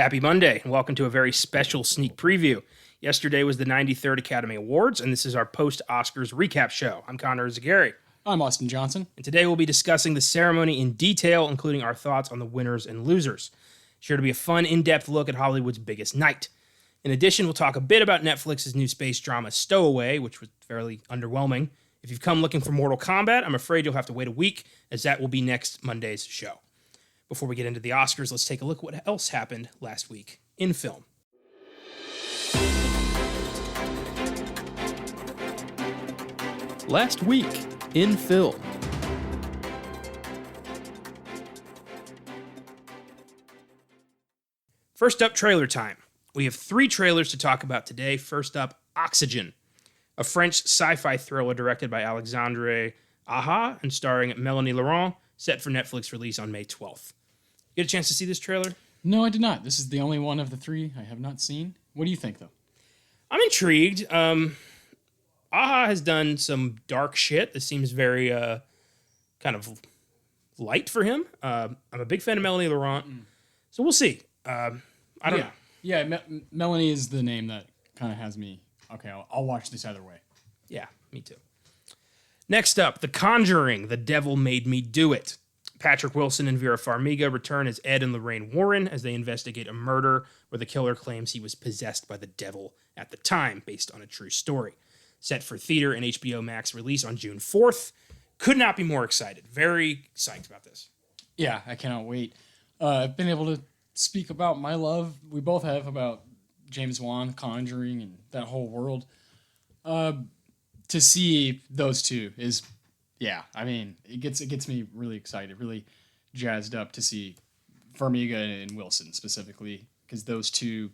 Happy Monday, and welcome to a very special sneak preview. Yesterday was the 93rd Academy Awards, and this is our post-Oscars recap show. I'm Connor Eyzaguirre. I'm Austin Johnson. And today we'll be discussing the ceremony in detail, including our thoughts on the winners and losers. Sure to be a fun, in-depth look at Hollywood's biggest night. In addition, we'll talk a bit about Netflix's new space drama Stowaway, which was fairly underwhelming. If you've come looking for Mortal Kombat, I'm afraid you'll have to wait a week, as that will be next Monday's show. Before we get into the Oscars, let's take a look at what else happened last week in film. Last week in film. First up, trailer time. We have 3 trailers to talk about today. First up, Oxygen, a French sci-fi thriller directed by Alexandre Aja and starring Melanie Laurent, set for Netflix release on May 12th. You get a chance to see this trailer? No, I did not. This is the only one of the 3 I have not seen. What do you think, though? I'm intrigued. Aja has done some dark shit. This seems very kind of light for him. I'm a big fan of Melanie Laurent, so we'll see. I don't know. Yeah, Melanie is the name that kind of has me. Okay, I'll watch this either way. Yeah, me too. Next up, The Conjuring, The Devil Made Me Do It. Patrick Wilson and Vera Farmiga return as Ed and Lorraine Warren as they investigate a murder where the killer claims he was possessed by the devil at the time, based on a true story. Set for theater and HBO Max release on June 4th. Could not be more excited. Very psyched about this. Yeah, I cannot wait. I've been able to speak about my love, we both have, about James Wan, Conjuring, and that whole world. To see those two is... Yeah, I mean, it gets me really excited, really jazzed up to see Farmiga and Wilson specifically, because those two,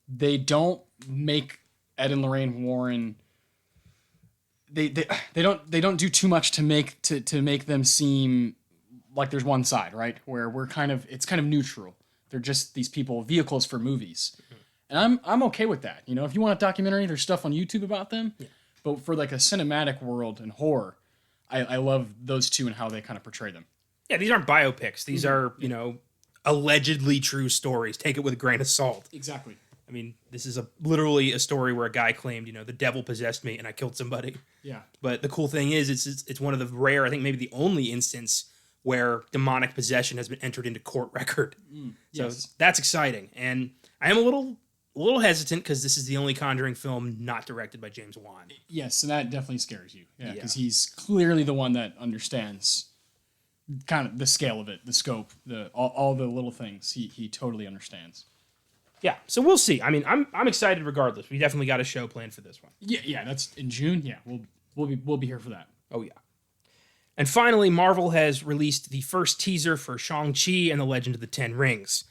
they don't make Ed and Lorraine Warren. They don't do too much to make them seem like there's one side, right? Where it's kind of neutral. They're just these people, vehicles for movies, and I'm okay with that. You know, if you want a documentary, there's stuff on YouTube about them, but for like a cinematic world and horror. I love those two and how they kind of portray them. Yeah, these aren't biopics. These are, allegedly true stories. Take it with a grain of salt. Exactly. I mean, this is literally a story where a guy claimed, the devil possessed me and I killed somebody. Yeah. But the cool thing is, it's one of the rare, I think maybe the only instance where demonic possession has been entered into court record. So that's exciting. And I am a little hesitant because this is the only Conjuring film not directed by James Wan. Yes, and that definitely scares you. Yeah, because he's clearly the one that understands kind of the scale of it, the scope, all the little things. He totally understands. Yeah, so we'll see. I mean, I'm excited regardless. We definitely got a show planned for this one. Yeah, that's in June. Yeah, we'll be here for that. Oh yeah. And finally, Marvel has released the first teaser for Shang-CHI and the Legend of the Ten Rings.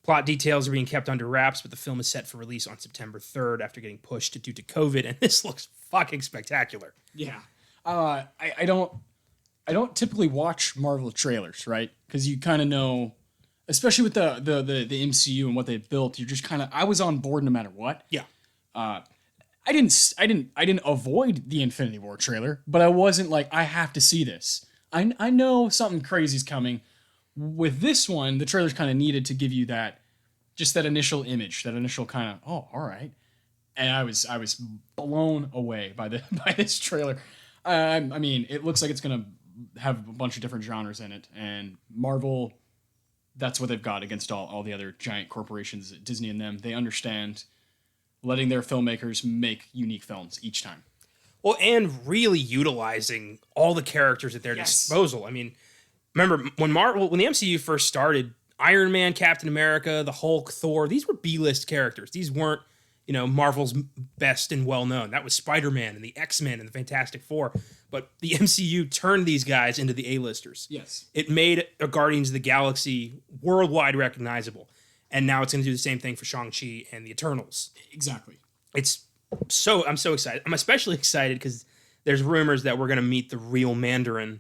Plot details are being kept under wraps, but the film is set for release on September 3rd after getting pushed due to COVID, and this looks fucking spectacular. Yeah. I don't typically watch Marvel trailers, right? Because you kind of know, especially with the MCU and what they've built, you're just kind of, I was on board no matter what. Yeah. I didn't avoid the Infinity War trailer, but I wasn't like, I have to see this. I know something crazy's coming. With this one, the trailer's kind of needed to give you that initial image, that initial kind of, oh, all right. And I was blown away by this trailer. I mean, it looks like it's gonna have a bunch of different genres in it, and Marvel, that's what they've got against all the other giant corporations, Disney and them. They understand letting their filmmakers make unique films each time. Well, and really utilizing all the characters at their disposal. I mean, remember when the MCU first started, Iron Man, Captain America, the Hulk, Thor, these were B-list characters. These weren't, Marvel's best and well-known. That was Spider-Man and the X-Men and the Fantastic Four. But the MCU turned these guys into the A-listers. Yes. It made Guardians of the Galaxy worldwide recognizable. And now it's going to do the same thing for Shang-Chi and the Eternals. Exactly. I'm so excited. I'm especially excited because there's rumors that we're going to meet the real Mandarin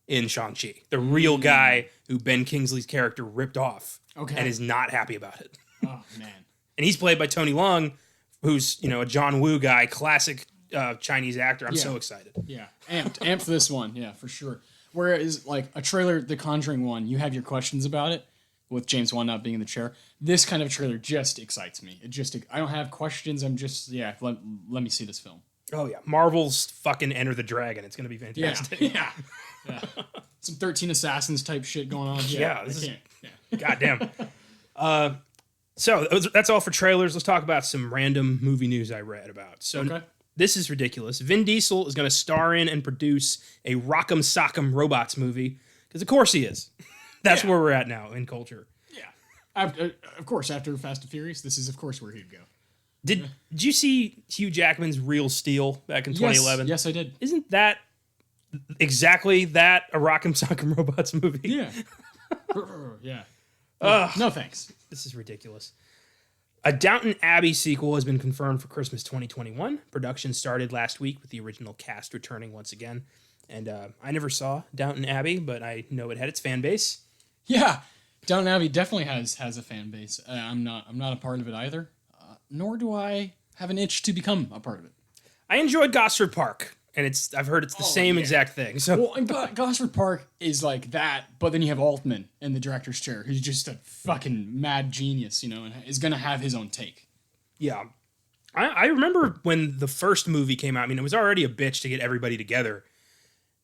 in Shang-Chi. The real guy who Ben Kingsley's character ripped off and is not happy about it. Oh, man. And he's played by Tony Leung, who's, a John Woo guy, classic Chinese actor. I'm so excited. Yeah, amped for this one. Yeah, for sure. Whereas, like, a trailer, The Conjuring one, you have your questions about it. with James Wan not being in the chair. This kind of trailer just excites me. I don't have questions. I'm just, let me see this film. Oh, yeah. Marvel's fucking Enter the Dragon. It's going to be fantastic. Yeah. Some 13 Assassins type shit going on. Goddamn. So that's all for trailers. Let's talk about some random movie news I read about. So This is ridiculous. Vin Diesel is going to star in and produce a Rock'em Sock'em Robots movie. Because of course he is. That's where we're at now in culture. Yeah. Of course, after Fast and Furious, this is, of course, where he'd go. Did you see Hugh Jackman's Real Steel back in 2011? Yes, I did. Isn't that exactly that, a Rock'em Sock'em Robots movie? Yeah. Yeah. No thanks. This is ridiculous. A Downton Abbey sequel has been confirmed for Christmas 2021. Production started last week with the original cast returning once again. And I never saw Downton Abbey, but I know it had its fan base. Yeah, Downton Abbey definitely has a fan base. I'm not a part of it either. Nor do I have an itch to become a part of it. I enjoyed Gosford Park, and I've heard it's the same exact thing. So, well, and Gosford Park is like that, but then you have Altman in the director's chair, who's just a fucking mad genius, and is gonna have his own take. Yeah, I remember when the first movie came out. I mean, it was already a bitch to get everybody together,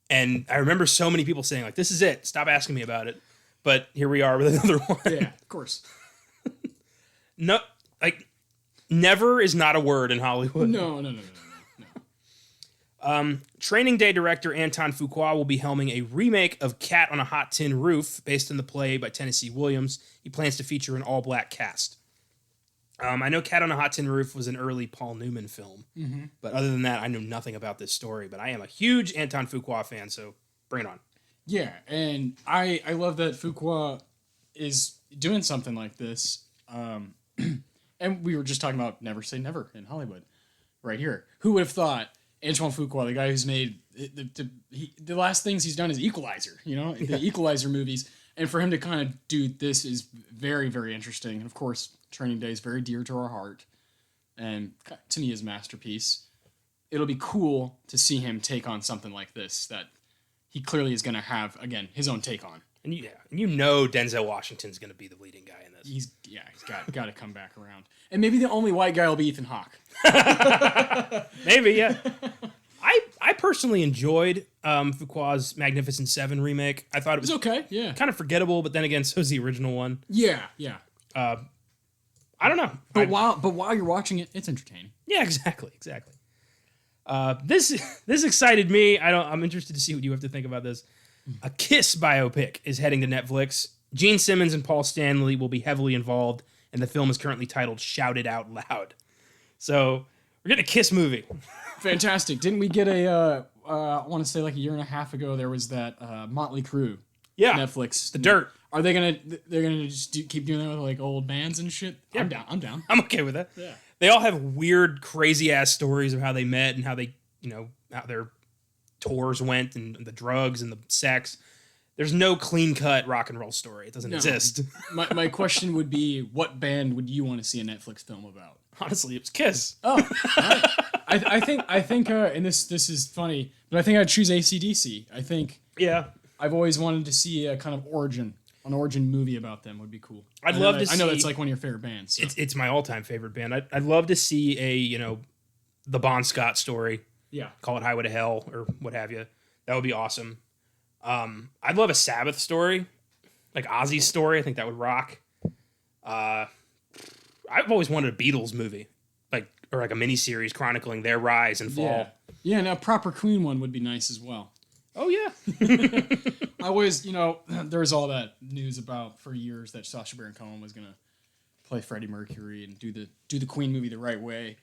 and I remember so many people saying like, "This is it. Stop asking me about it." But here we are with another one. Yeah, of course. No, like. Never is not a word in Hollywood. No. Training Day director Anton Fuqua will be helming a remake of Cat on a Hot Tin Roof based on the play by Tennessee Williams. He plans to feature an all-black cast. I know Cat on a Hot Tin Roof was an early Paul Newman film, but other than that, I know nothing about this story. But I am a huge Anton Fuqua fan, so bring it on. Yeah, and I love that Fuqua is doing something like this. And we were just talking about never say never in Hollywood, right here. Who would have thought Antoine Fuqua, the guy who's made the last things he's done is Equalizer, the Equalizer movies, and for him to kind of do this is very, very interesting. And of course, Training Day is very dear to our heart, and to me is a masterpiece. It'll be cool to see him take on something like this that he clearly is going to have again his own take on. And Denzel Washington's going to be the leading guy in this. He's got to come back around. And maybe the only white guy will be Ethan Hawke. Maybe, yeah. I personally enjoyed Fuqua's Magnificent Seven remake. I thought it was okay, yeah. Kind of forgettable, but then again, so's the original one. Yeah. I don't know. But while you're watching it, it's entertaining. Yeah, exactly. This excited me. I'm interested to see what you have to think about this. A Kiss biopic is heading to Netflix. Gene Simmons and Paul Stanley will be heavily involved, and the film is currently titled Shout It Out Loud. So, we're getting a Kiss movie. Fantastic. Didn't we get I want to say like a year and a half ago, there was that Motley Crue Netflix. The Dirt. Are they they're gonna just keep doing that with like old bands and shit? Yeah. I'm down. I'm okay with that. Yeah. They all have weird, crazy ass stories of how they met and how they, how their tours went and the drugs and the sex. There's no clean cut rock and roll story. It doesn't exist. My question would be, what band would you want to see a Netflix film about? Honestly, it was Kiss. Oh, right. I think, and this is funny, but I think I'd choose AC/DC. I think, I've always wanted to see a kind of origin movie about them would be cool. I'd love to see. I know that's like one of your favorite bands. So. It's my all time favorite band. I'd love to see the Bon Scott story. Yeah, call it Highway to Hell or what have you. That would be awesome. I'd love a Sabbath story, like Ozzy's story. I think that would rock. I've always wanted a Beatles movie, or a miniseries chronicling their rise and fall. Yeah, and a proper Queen one would be nice as well. Oh yeah. I always, there was all that news about for years that Sacha Baron Cohen was gonna play Freddie Mercury and do the Queen movie the right way.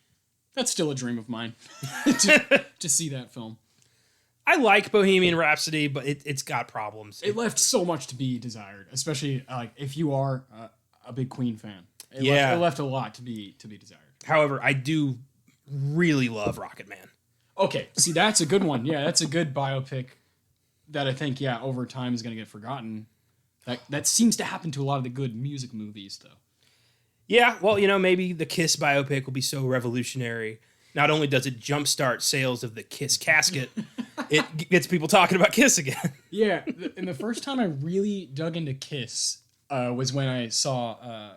That's still a dream of mine to see that film. I like Bohemian Rhapsody, but it's got problems. It left so much to be desired, especially if you are a big Queen fan. It left a lot to be desired. However, I do really love Rocket Man. Okay, see, that's a good one. Yeah, that's a good biopic that I think, over time is going to get forgotten. That seems to happen to a lot of the good music movies, though. Yeah, well, maybe the Kiss biopic will be so revolutionary. Not only does it jumpstart sales of the Kiss casket, it gets people talking about Kiss again. Yeah, and the first time I really dug into Kiss was when I saw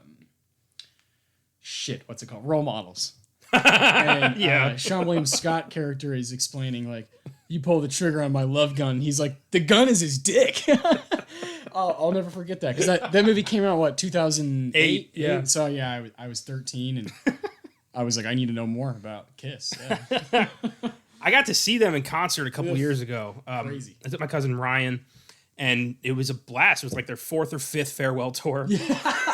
what's it called? Role Models. And Sean William Scott character is explaining like, you pull the trigger on my love gun. He's like, the gun is his dick. I'll never forget that because that movie came out 2008. Yeah. So yeah, I was 13 and I was like, I need to know more about Kiss. Yeah. I got to see them in concert a couple years ago. Crazy. I took my cousin Ryan, and it was a blast. It was like their 4th or 5th farewell tour. Yeah.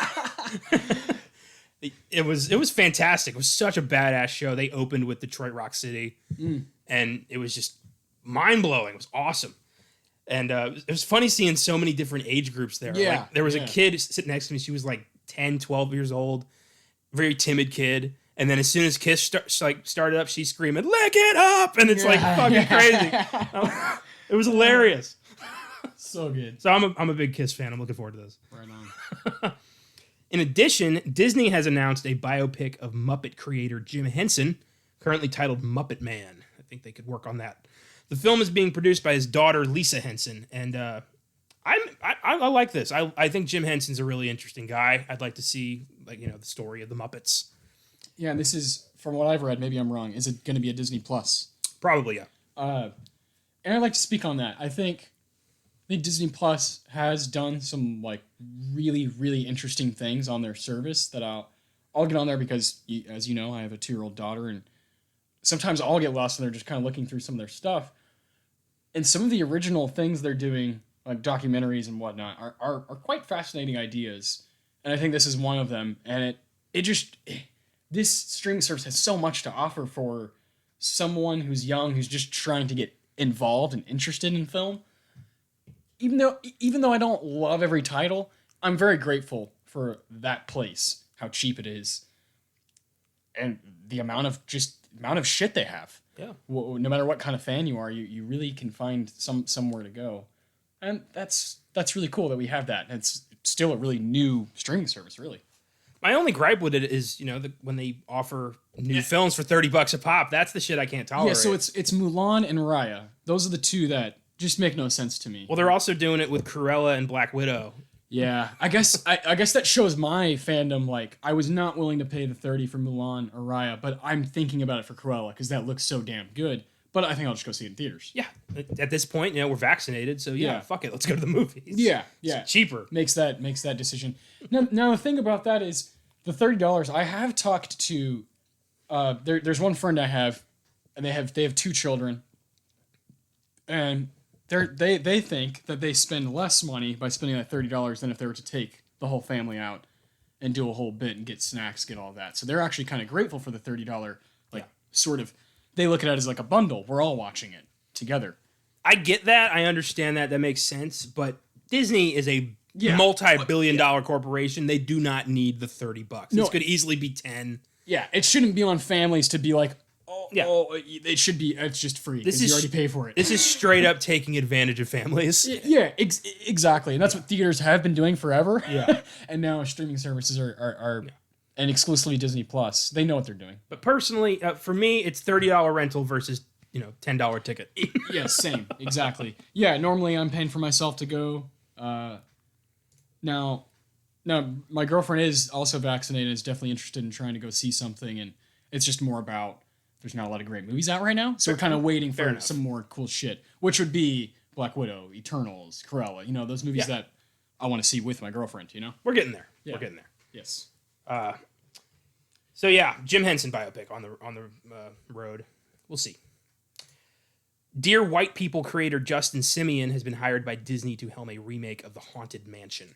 It was fantastic. It was such a badass show. They opened with Detroit Rock City, and it was just mind-blowing. It was awesome. And it was funny seeing so many different age groups there. Yeah, like, there was a kid sitting next to me. She was like 10, 12 years old. Very timid kid. And then as soon as Kiss started up, she's screaming, "Lick it up!" And it's like fucking crazy. It was hilarious. So good. So I'm a big Kiss fan. I'm looking forward to this. Right on. In addition, Disney has announced a biopic of Muppet creator Jim Henson, currently titled Muppet Man. I think they could work on that. The film is being produced by his daughter, Lisa Henson, and I like this. I think Jim Henson's a really interesting guy. I'd like to see the story of the Muppets. Yeah, and this is, from what I've read, maybe I'm wrong, is it going to be a Disney Plus? Probably, yeah. And I'd like to speak on that. I think Disney Plus has done some really, really interesting things on their service that I'll get on there because, as you know, I have a 2-year-old daughter, and sometimes I'll get lost and they're just kind of looking through some of their stuff. And some of the original things they're doing, like documentaries and whatnot, are quite fascinating ideas. And I think this is one of them. And this streaming service has so much to offer for someone who's young, who's just trying to get involved and interested in film. Even though I don't love every title, I'm very grateful for that place, how cheap it is, and the amount of shit they have. Yeah. No matter what kind of fan you are, you really can find somewhere to go, and that's really cool that we have that. And it's still a really new streaming service, really. My only gripe with it is, when they offer new films for $30 a pop, that's the shit I can't tolerate. Yeah, so it's Mulan and Raya. Those are the two that just make no sense to me. Well, they're also doing it with Cruella and Black Widow. Yeah, I guess that shows my fandom. I was not willing to pay the $30 for Mulan or Raya, but I'm thinking about it for Cruella because that looks so damn good. But I think I'll just go see it in theaters. Yeah, at this point, we're vaccinated, so fuck it, let's go to the movies. Yeah, it's cheaper. Makes that decision. Now the thing about that is the $30. I have talked to there's one friend I have, and they have 2 children, and they think that they spend less money by spending that $30 than if they were to take the whole family out and do a whole bit and get snacks, get all that. So they're actually kind of grateful for the $30, sort of. They look at it as like a bundle. We're all watching it together. I get that. I understand that. That makes sense. But Disney is a multi-billion-dollar corporation. They do not need the $30. No. This could easily be 10. Yeah, it shouldn't be on families to be like, it should be. It's just free because you already pay for it. This is straight up taking advantage of families. Yeah, exactly, and that's what theaters have been doing forever. Yeah, and now streaming services are and exclusively Disney Plus. They know what they're doing. But personally, for me, it's $30 rental versus $10 ticket. Yeah, same, exactly. Yeah, normally I'm paying for myself to go. Now, my girlfriend is also vaccinated. Is definitely interested in trying to go see something, and it's just more about. There's not a lot of great movies out right now, so we're kind of waiting for some more cool shit, which would be Black Widow, Eternals, Cruella, those movies that I want to see with my girlfriend, We're getting there. Yeah. We're getting there. Yes. So yeah, Jim Henson biopic on the road. We'll see. Dear White People creator Justin Simien has been hired by Disney to helm a remake of The Haunted Mansion.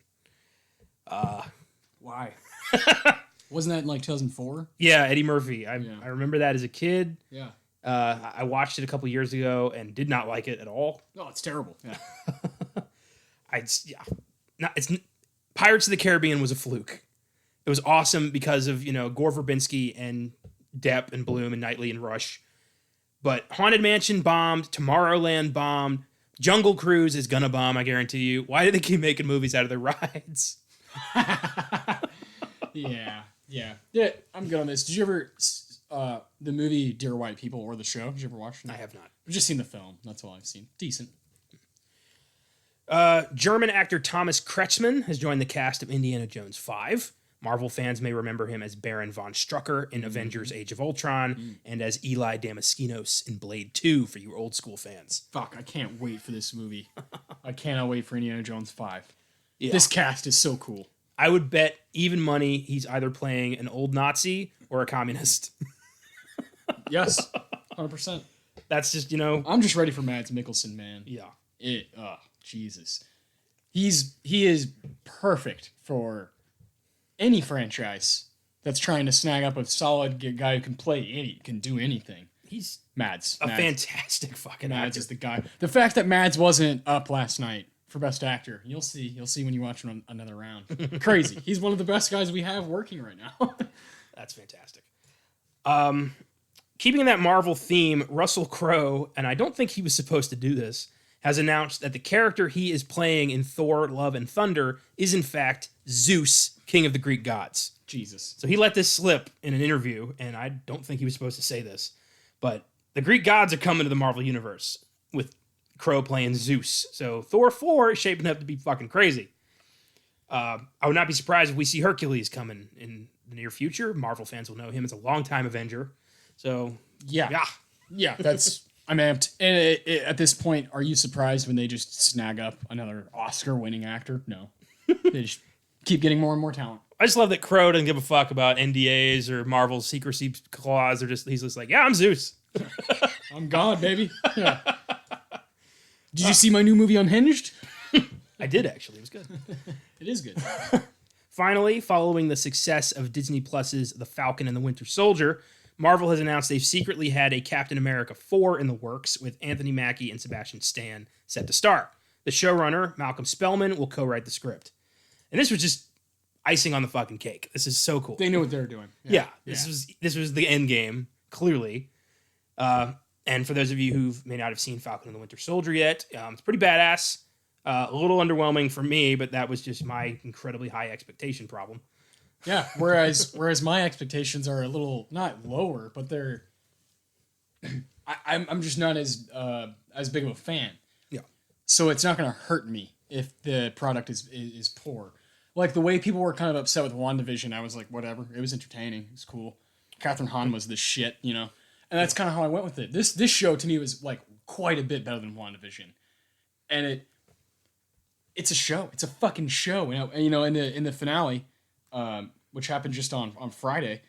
Why? Wasn't that in 2004? Yeah, Eddie Murphy. I remember that as a kid. Yeah. I watched it a couple years ago and did not like it at all. No, it's terrible. Yeah. Pirates of the Caribbean was a fluke. It was awesome because of, Gore Verbinski and Depp and Bloom and Knightley and Rush. But Haunted Mansion bombed, Tomorrowland bombed, Jungle Cruise is gonna bomb, I guarantee you. Why do they keep making movies out of their rides? Yeah, I'm good on this. Did you ever, the movie Dear White People or the show, did you ever watch it? I have not. I've just seen the film. That's all I've seen. Decent. German actor Thomas Kretschman has joined the cast of Indiana Jones 5. Marvel fans may remember him as Baron von Strucker in Avengers Age of Ultron and as Eli Damaskinos in Blade 2 for you old school fans. Fuck, I can't wait for this movie. I cannot wait for Indiana Jones 5. Yeah. This cast is so cool. I would bet even money he's either playing an old Nazi or a communist. Yes, 100%. That's just, you know... I'm just ready for Mads Mikkelsen, man. Yeah. Jesus. He is perfect for any franchise that's trying to snag up a solid guy who can do anything. He's Mads. a fantastic fucking Mads actor. is the guy. The fact that Mads wasn't up last night for Best Actor, you'll see when you watch him another round. Crazy. He's one of the best guys we have working right now. That's fantastic. Keeping that Marvel theme, Russell Crowe, and I don't think he was supposed to do this, has announced that the character he is playing in Thor, Love, and Thunder is in fact Zeus, king of the Greek gods. Jesus. So he let this slip in an interview, and I don't think he was supposed to say this, but the Greek gods are coming to the Marvel Universe with Crowe playing Zeus. So Thor 4 is shaping up to be fucking crazy. I would not be surprised if we see Hercules coming in the near future. Marvel fans will know him as a longtime Avenger. So, yeah, that's... I'm amped. And at this point, are you surprised when they just snag up another Oscar-winning actor? No. They just keep getting more and more talent. I just love that Crowe doesn't give a fuck about NDAs or Marvel's secrecy clause. He's just like, yeah, I'm Zeus. I'm God, baby. Yeah. Did you see my new movie Unhinged? I did, actually. It was good. It is good. Finally, following the success of Disney Plus's The Falcon and the Winter Soldier, Marvel has announced they've secretly had a Captain America 4 in the works with Anthony Mackie and Sebastian Stan set to star. The showrunner, Malcolm Spellman, will co-write the script. And this was just icing on the fucking cake. This is so cool. They knew what they were doing. Yeah. This was the end game, clearly. And for those of you who may not have seen Falcon and the Winter Soldier yet, it's pretty badass. A little underwhelming for me, but that was just my incredibly high expectation problem. Yeah, whereas my expectations are a little not lower, but they're I'm just not as big of a fan. Yeah. So it's not going to hurt me if the product is poor. Like the way people were kind of upset with WandaVision, I was like, whatever. It was entertaining. It was cool. Catherine Hahn was the shit, you know. And that's kind of how I went with it. This show to me was like quite a bit better than WandaVision, and it's a show. It's a fucking show. And you know, in the finale. Which happened just on Friday,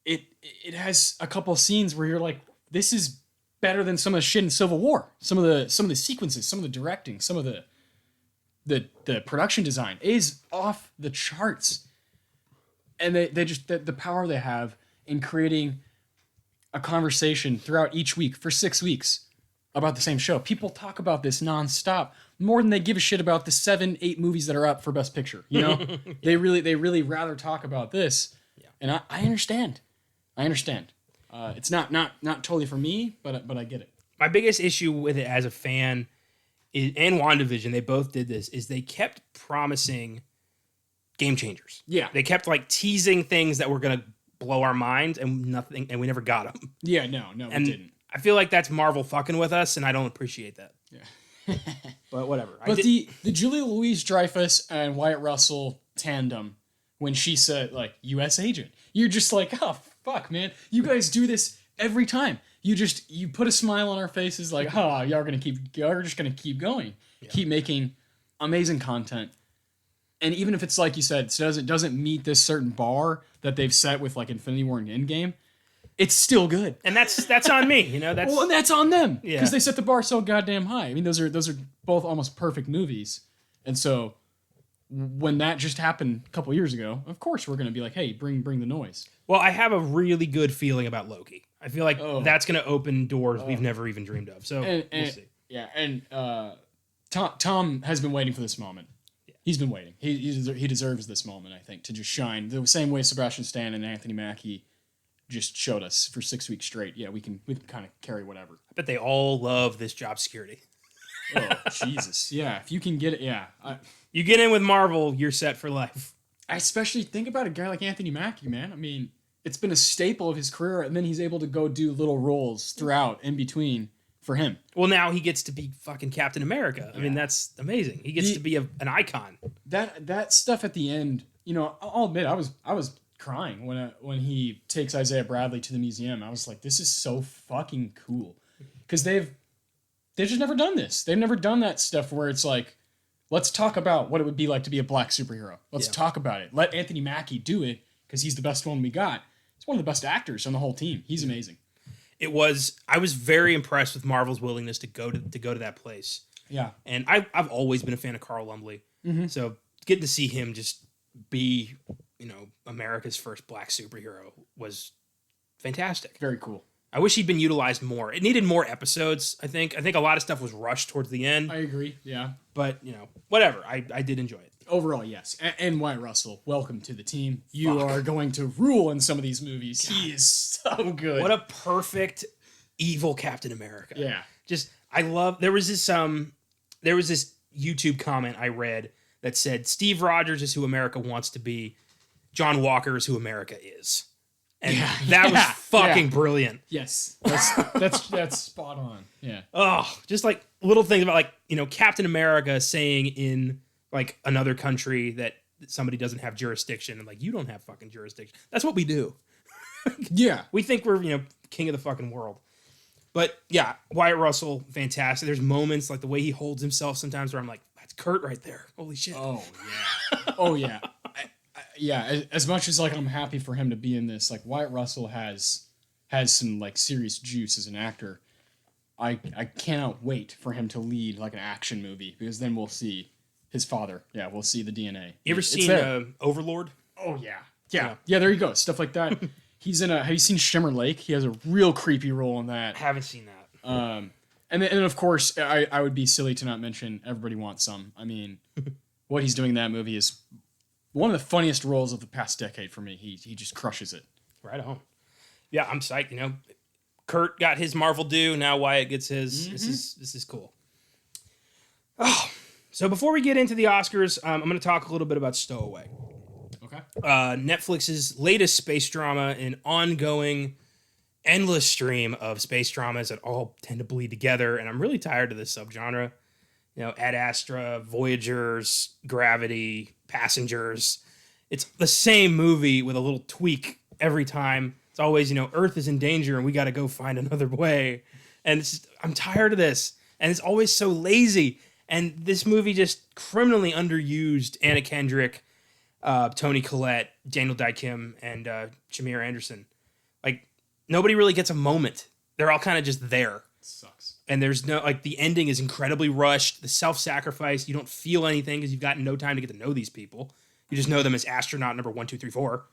it has a couple of scenes where you're like, this is better than some of the shit in Civil War. Some of the sequences, some of the directing, some of the production design is off the charts. And they just the power they have in creating a conversation throughout each week for 6 weeks about the same show. People talk about this nonstop more than they give a shit about the 7-8 movies that are up for Best Picture. You know, yeah. They really rather talk about this. Yeah. And I understand. It's not totally for me, but I get it. My biggest issue with it as a fan is, and WandaVision, they both did this, is they kept promising game changers. Yeah. They kept like teasing things that were going to blow our minds and nothing, and we never got them. Yeah, no, we didn't. I feel like that's Marvel fucking with us, and I don't appreciate that. Yeah. But whatever. But the Julia Louis-Dreyfus and Wyatt Russell tandem, when she said, like, U.S. agent, you're just like, oh, fuck, man. You guys do this every time. You put a smile on our faces like, oh, y'all are just going to keep going. Yeah. Keep making amazing content. And even if it's like you said, it doesn't meet this certain bar that they've set with, like, Infinity War and Endgame, it's still good. And that's on me, you know. Well, and that's on them. Yeah. Because they set the bar so goddamn high. I mean, those are both almost perfect movies. And so when that just happened a couple years ago, of course we're going to be like, hey, bring the noise. Well, I have a really good feeling about Loki. I feel like that's going to open doors we've never even dreamed of. So we'll see. Yeah, and Tom has been waiting for this moment. Yeah. He's been waiting. He deserves this moment, I think, to just shine the same way Sebastian Stan and Anthony Mackie just showed us for 6 weeks straight. Yeah, we can kind of carry whatever. I bet they all love this job security. Oh, Jesus. Yeah, if you can get it, yeah. You get in with Marvel, you're set for life. I especially think about a guy like Anthony Mackie, man. I mean, it's been a staple of his career, and then he's able to go do little roles throughout, in between, for him. Well, now he gets to be fucking Captain America. I mean, that's amazing. He gets to be an icon. That stuff at the end, you know, I'll admit I was crying when he takes Isaiah Bradley to the museum. I was like, this is so fucking cool, because they've just never done this. They've never done that stuff where it's like, let's talk about what it would be like to be a black superhero. Let's talk about it. Let Anthony Mackie do it, because he's the best one we got. He's one of the best actors on the whole team. He's amazing. I was very impressed with Marvel's willingness to go to that place. Yeah. And I've always been a fan of Carl Lumbly. Mm-hmm. So getting to see him just be, you know, America's first black superhero was fantastic. Very cool. I wish he'd been utilized more. It needed more episodes, I think. I think a lot of stuff was rushed towards the end. I agree, yeah. But, you know, whatever. I did enjoy it. Overall, yes. And Wyatt Russell, welcome to the team. You are going to rule in some of these movies. God. He is so good. What a perfect evil Captain America. Yeah. Just, I love, there was this YouTube comment I read that said, Steve Rogers is who America wants to be. John Walker is who America is. And that was fucking brilliant. Yes. That's spot on. Yeah. Oh, just like little things about, like, you know, Captain America saying in like another country that somebody doesn't have jurisdiction, and like, you don't have fucking jurisdiction. That's what we do. Yeah. We think we're, you know, king of the fucking world. But yeah, Wyatt Russell, fantastic. There's moments like the way he holds himself sometimes where I'm like, that's Kurt right there. Holy shit. Oh yeah. Oh yeah. Yeah. As much as like I'm happy for him to be in this, like Wyatt Russell has some like serious juice as an actor. I cannot wait for him to lead like an action movie, because then we'll see his father. Yeah, we'll see the DNA. You ever seen Overlord? Oh yeah. Yeah. There you go. Stuff like that. He's in have you seen Shimmer Lake? He has a real creepy role in that. I haven't seen that. And then of course I would be silly to not mention Everybody Wants Some. I mean, what he's doing in that movie is one of the funniest roles of the past decade for me. He just crushes it. Right on. Yeah, I'm psyched. You know, Kurt got his Marvel due. Now Wyatt gets his. Mm-hmm. This is cool. Oh, so before we get into the Oscars, I'm going to talk a little bit about Stowaway. Okay. Netflix's latest space drama, an ongoing, endless stream of space dramas that all tend to bleed together, and I'm really tired of this subgenre. You know, Ad Astra, Voyagers, Gravity, Passengers. It's the same movie with a little tweak every time. It's always, you know, Earth is in danger and we got to go find another way. And it's just, I'm tired of this. And it's always so lazy. And this movie just criminally underused Anna Kendrick, Toni Collette, Daniel Dae Kim, and Shamir Anderson. Like, nobody really gets a moment. They're all kind of just there. Sucks. And there's no, like, the ending is incredibly rushed. The self-sacrifice, you don't feel anything because you've got no time to get to know these people. You just know them as astronaut number 1, 2, 3, 4.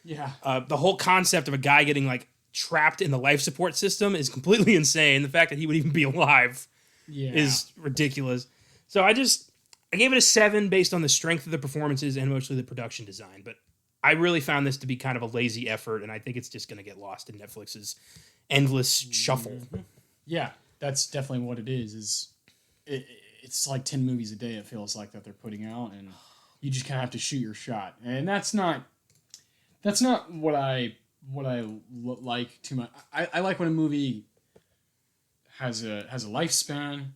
Yeah. The whole concept of a guy getting, like, trapped in the life support system is completely insane. The fact that he would even be alive is ridiculous. So I gave it a 7 based on the strength of the performances and mostly the production design. But I really found this to be kind of a lazy effort, and I think it's just going to get lost in Netflix's endless shuffle. Yeah, that's definitely what it is. It's like 10 movies a day, it feels like, that they're putting out, and you just kind of have to shoot your shot. And that's not what I like too much. I like when a movie has a lifespan,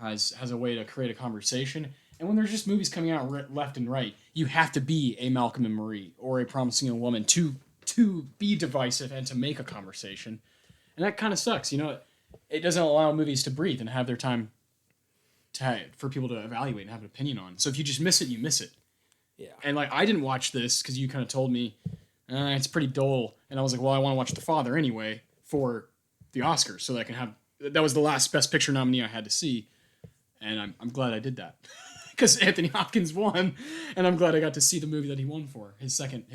has a way to create a conversation. And when there's just movies coming out left and right, you have to be a Malcolm and Marie or a Promising Young Woman to be divisive and to make a conversation. And that kind of sucks. You know, it doesn't allow movies to breathe and have their time for people to evaluate and have an opinion on. So if you just miss it, you miss it. Yeah. And like, I didn't watch this because you kind of told me it's pretty dull. And I was like, well, I want to watch The Father anyway for the Oscars so that I can have. That was the last Best Picture nominee I had to see. And I'm glad I did that. Because Anthony Hopkins won, and I'm glad I got to see the movie that he won for, his second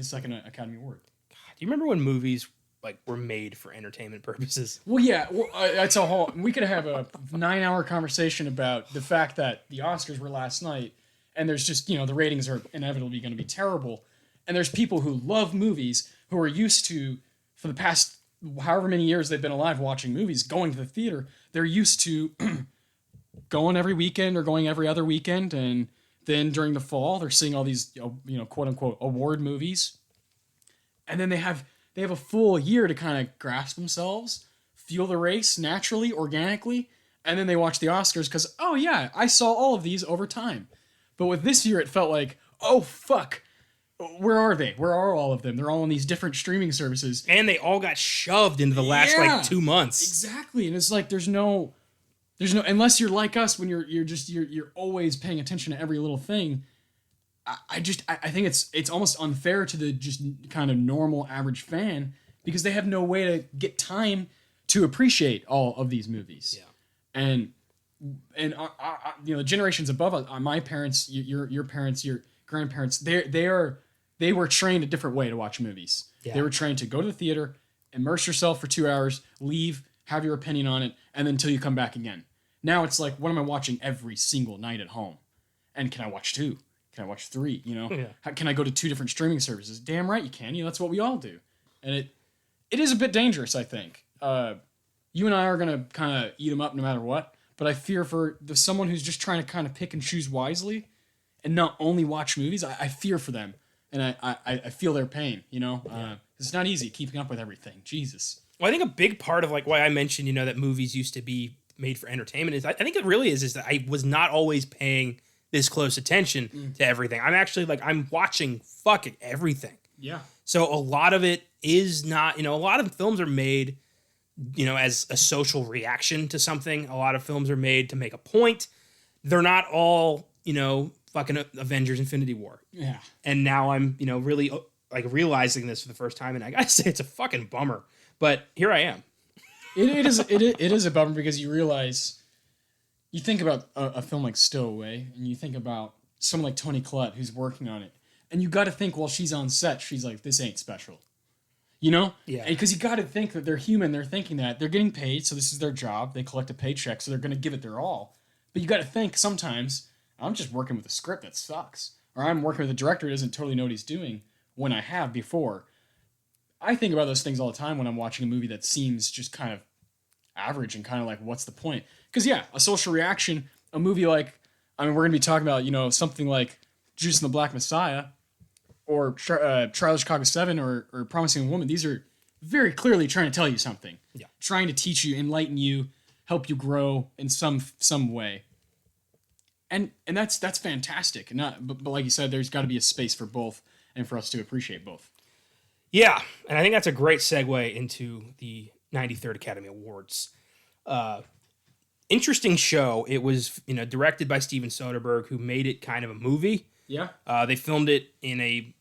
Academy Award. God, do you remember when movies like were made for entertainment purposes? Well, yeah, that's a whole. We could have a 9-hour conversation about the fact that the Oscars were last night, and there's just, you know, the ratings are inevitably going to be terrible, and there's people who love movies who are used to, for the past however many years they've been alive watching movies, going to the theater. They're used to going every weekend or going every other weekend, and then during the fall they're seeing all these, you know, quote unquote award movies, and then they have a full year to kind of grasp themselves, feel the race naturally, organically, and then they watch the Oscars because, oh yeah, I saw all of these over time. But with this year, it felt like, oh fuck, where are they? Where are all of them? They're all on these different streaming services. And they all got shoved into the last like 2 months. Exactly. And it's like there's no unless you're like us when you're always paying attention to every little thing. I think it's almost unfair to the just kind of normal average fan because they have no way to get time to appreciate all of these movies. Yeah. And the generations above us, my parents, your parents, your grandparents, they were trained a different way to watch movies. Yeah. They were trained to go to the theater, immerse yourself for 2 hours, leave, have your opinion on it, and then until you come back again. Now it's like, what am I watching every single night at home? And can I watch 2? Can I watch 3? How, can I go to 2 different streaming services? Damn right you can. That's what we all do. And it is a bit dangerous, I think. You and I are going to kind of eat them up no matter what. But I fear for someone who's just trying to kind of pick and choose wisely and not only watch movies. I fear for them. And I feel their pain, It's not easy keeping up with everything. Jesus. Well, I think a big part of like why I mentioned, that movies used to be made for entertainment is I think it really is that I was not always paying this close attention to everything. I'm actually like, I'm watching fucking everything. Yeah. So a lot of it is not, a lot of films are made, as a social reaction to something. A lot of films are made to make a point. They're not all, fucking Avengers Infinity War. Yeah. And now I'm, really like realizing this for the first time. And I gotta say, it's a fucking bummer. But here I am. It is a bummer because you realize, you think about a film like Stowaway, and you think about someone like Toni Collette who's working on it, and you got to think while she's on set, she's like, this ain't special, Yeah. Because you got to think that they're human. They're thinking that they're getting paid, so this is their job. They collect a paycheck, so they're going to give it their all. But you got to think sometimes I'm just working with a script that sucks, or I'm working with a director who doesn't totally know what he's doing when I have before. I think about those things all the time when I'm watching a movie that seems just kind of average and kind of like, what's the point? Because, a social reaction, a movie like, we're going to be talking about, something like Judas and the Black Messiah or Trial of Chicago 7 or Promising Woman. These are very clearly trying to tell you something. Yeah. Trying to teach you, enlighten you, help you grow in some way. And that's fantastic. But like you said, there's got to be a space for both and for us to appreciate both. Yeah, and I think that's a great segue into the 93rd Academy Awards. Interesting show. It was, directed by Steven Soderbergh, who made it kind of a movie. Yeah. They filmed it in a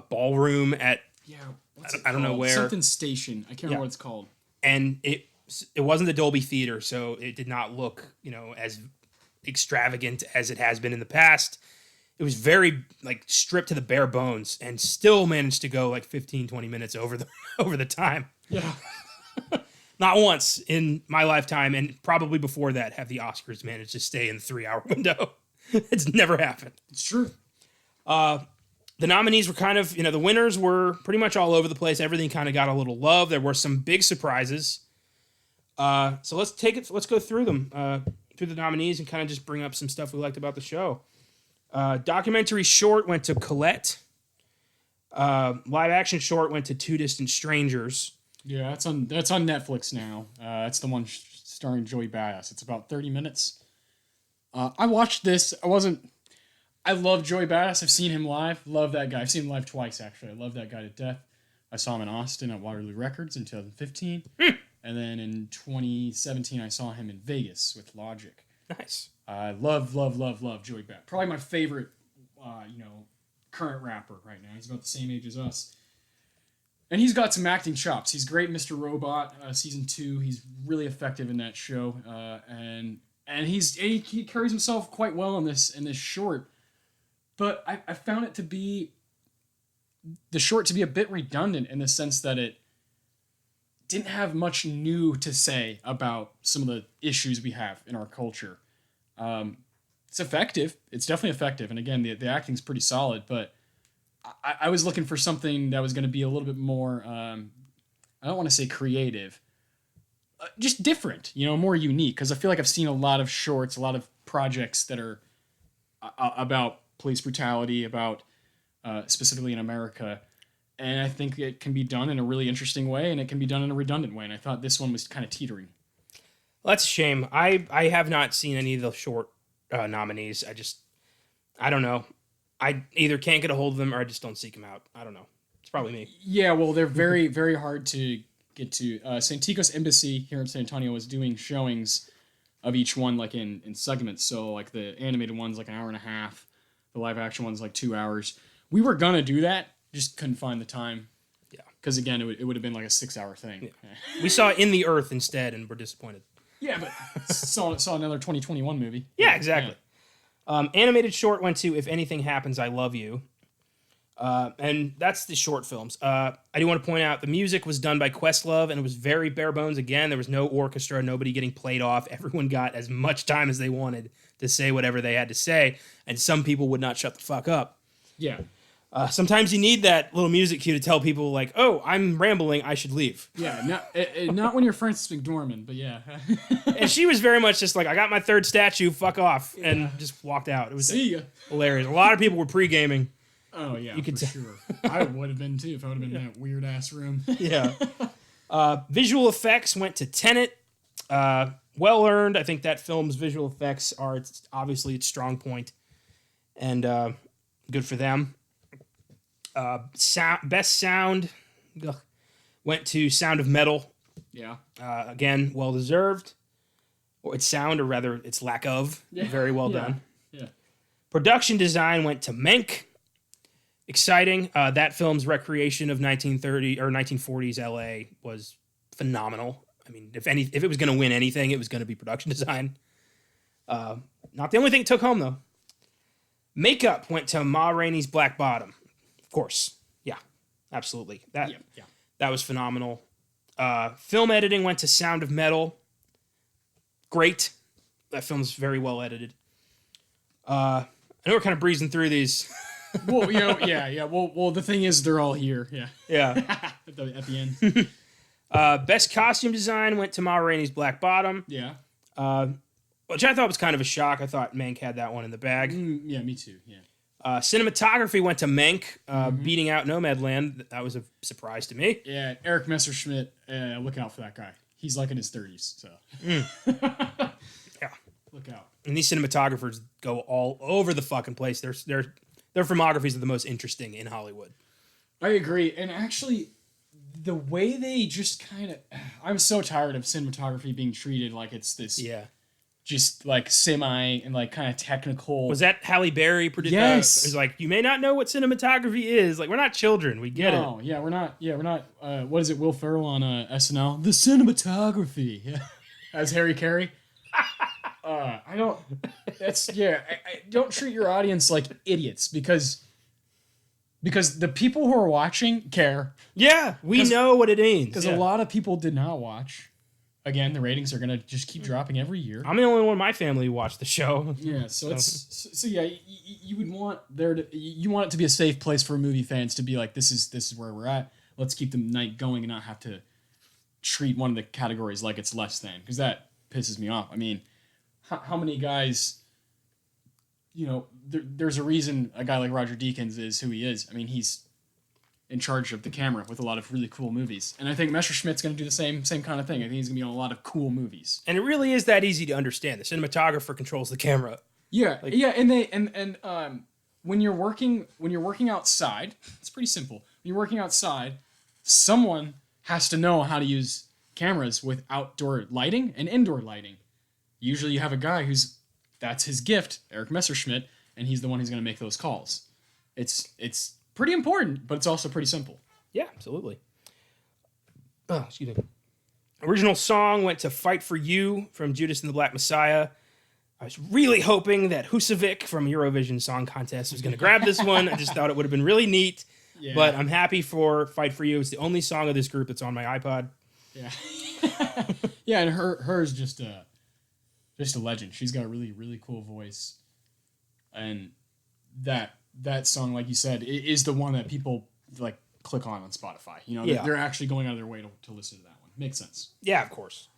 ballroom at I don't know where. Something station. I can't remember what it's called. And it wasn't the Dolby Theater, so it did not look, as extravagant as it has been in the past. It was very stripped to the bare bones and still managed to go 15, 20 minutes over the time. Yeah. Not once in my lifetime, and probably before that, have the Oscars managed to stay in the 3-hour window. It's never happened. It's true. The nominees were kind of, the winners were pretty much all over the place. Everything kind of got a little love. There were some big surprises. So let's go through them, through the nominees, and kind of just bring up some stuff we liked about the show. Documentary short went to Colette. Live action short went to Two Distant Strangers. Yeah, that's on Netflix now. That's the one starring Joey Badass. It's about 30 minutes. I watched this. I love Joey Badass. I've seen him live. Love that guy. I've seen him live twice, actually. I love that guy to death. I saw him in Austin at Waterloo Records in 2015. And then in 2017, I saw him in Vegas with Logic. Nice. I love Joey Badass. Probably my favorite, current rapper right now. He's about the same age as us. And he's got some acting chops. He's great in Mr. Robot, season 2. He's really effective in that show. And he carries himself quite well in this short. But I found it to be the short to be a bit redundant in the sense that it didn't have much new to say about some of the issues we have in our culture. It's effective. It's definitely effective. And again, the acting's pretty solid, but I was looking for something that was going to be a little bit more, I don't want to say creative, just different, more unique. Because I feel like I've seen a lot of shorts, a lot of projects that are about police brutality, about specifically in America, and I think it can be done in a really interesting way, and it can be done in a redundant way. And I thought this one was kind of teetering. Well, that's a shame. I have not seen any of the short nominees. I don't know. I either can't get a hold of them or I just don't seek them out. I don't know. It's probably me. Yeah, well, they're very, very hard to get to. St. Tico's Embassy here in San Antonio was doing showings of each one like in segments. So like the animated one's like an hour and a half. The live action one's like 2 hours. We were going to do that. Just couldn't find the time. Yeah. Because again, it would have been like a 6 hour thing. Yeah. We saw In the Earth instead and were disappointed. Yeah, but saw another 2021 movie. Yeah, exactly. Yeah. Animated short went to If Anything Happens, I Love You. And that's the short films. I do want to point out the music was done by Questlove and it was very bare bones. Again, there was no orchestra, nobody getting played off. Everyone got as much time as they wanted to say whatever they had to say. And some people would not shut the fuck up. Yeah. Sometimes you need that little music cue to tell people like, oh, I'm rambling, I should leave. Yeah, not when you're Frances McDormand, but yeah. And she was very much just like, I got my third statue, fuck off, and just walked out. It was See ya. hilarious. A lot of people were pre-gaming. Oh, yeah, you could for sure. I would have been, too, if I would have been in that weird-ass room. Yeah. Visual effects went to Tenet. Well earned. I think that film's visual effects are obviously its strong point. And good for them. Best sound went to Sound of Metal. Yeah. Again, well deserved. Or its sound, or rather its lack of. Yeah. Very well done. Yeah. Production design went to Mank. Exciting. That film's recreation of 1930 or 1940s LA was phenomenal. I mean, if it was going to win anything, it was going to be production design. Not the only thing it took home though. Makeup went to Ma Rainey's Black Bottom. Of course. Yeah, absolutely. That was phenomenal. Film editing went to Sound of Metal. Great. That film's very well edited. I know we're kind of breezing through these. Well, yeah. Well, the thing is, they're all here. Yeah. Yeah. at the end. Best costume design went to Ma Rainey's Black Bottom. Yeah. Which I thought was kind of a shock. I thought Mank had that one in the bag. Yeah, me too. Yeah. Cinematography went to Mank, beating out Nomadland. That was a surprise to me. Yeah, Eric Messerschmidt. Look out for that guy. He's like in his 30s. So. Yeah. Look out. And these cinematographers go all over the fucking place. Their filmographies are the most interesting in Hollywood. I agree. And actually, the way they just kind of... I'm so tired of cinematography being treated like it's this... Yeah. Just like semi and like kind of technical. Was that Halle Berry produced? Yes. It was like, you may not know what cinematography is. Like, we're not children. We get it. No, yeah, we're not. Yeah, we're not. What is it? Will Ferrell on SNL? The cinematography. Yeah. As Harry Carey. I don't. That's I don't treat your audience like idiots because the people who are watching care. Yeah, we know what it means. Because a lot of people did not watch. Again, the ratings are gonna just keep dropping every year. I'm the only one in my family who watched the show. Yeah, so you would want you want it to be a safe place for movie fans to be like, this is where we're at. Let's keep the night going and not have to treat one of the categories like it's less than, because that pisses me off. I mean, how many guys? There's a reason a guy like Roger Deakins is who he is. I mean, he's in charge of the camera with a lot of really cool movies. And I think Messerschmitt's going to do the same kind of thing. I think he's going to be on a lot of cool movies. And it really is that easy to understand. The cinematographer controls the camera. Yeah. And when you're working outside, it's pretty simple. When you're working outside, someone has to know how to use cameras with outdoor lighting and indoor lighting. Usually you have a guy that's his gift, Eric Messerschmitt, and he's the one who's going to make those calls. It's pretty important, but it's also pretty simple. Yeah, absolutely. Oh, excuse me. Original song went to Fight for You from Judas and the Black Messiah. I was really hoping that Husavik from Eurovision Song Contest was going to grab this one. I just thought it would have been really neat. Yeah. But I'm happy for Fight for You. It's the only song of this group that's on my iPod. Yeah. Yeah, and hers just a legend. She's got a really, really cool voice. And that song, like you said, is the one that people like click on Spotify. They're actually going out of their way to listen to that one. Makes sense. Yeah, of course.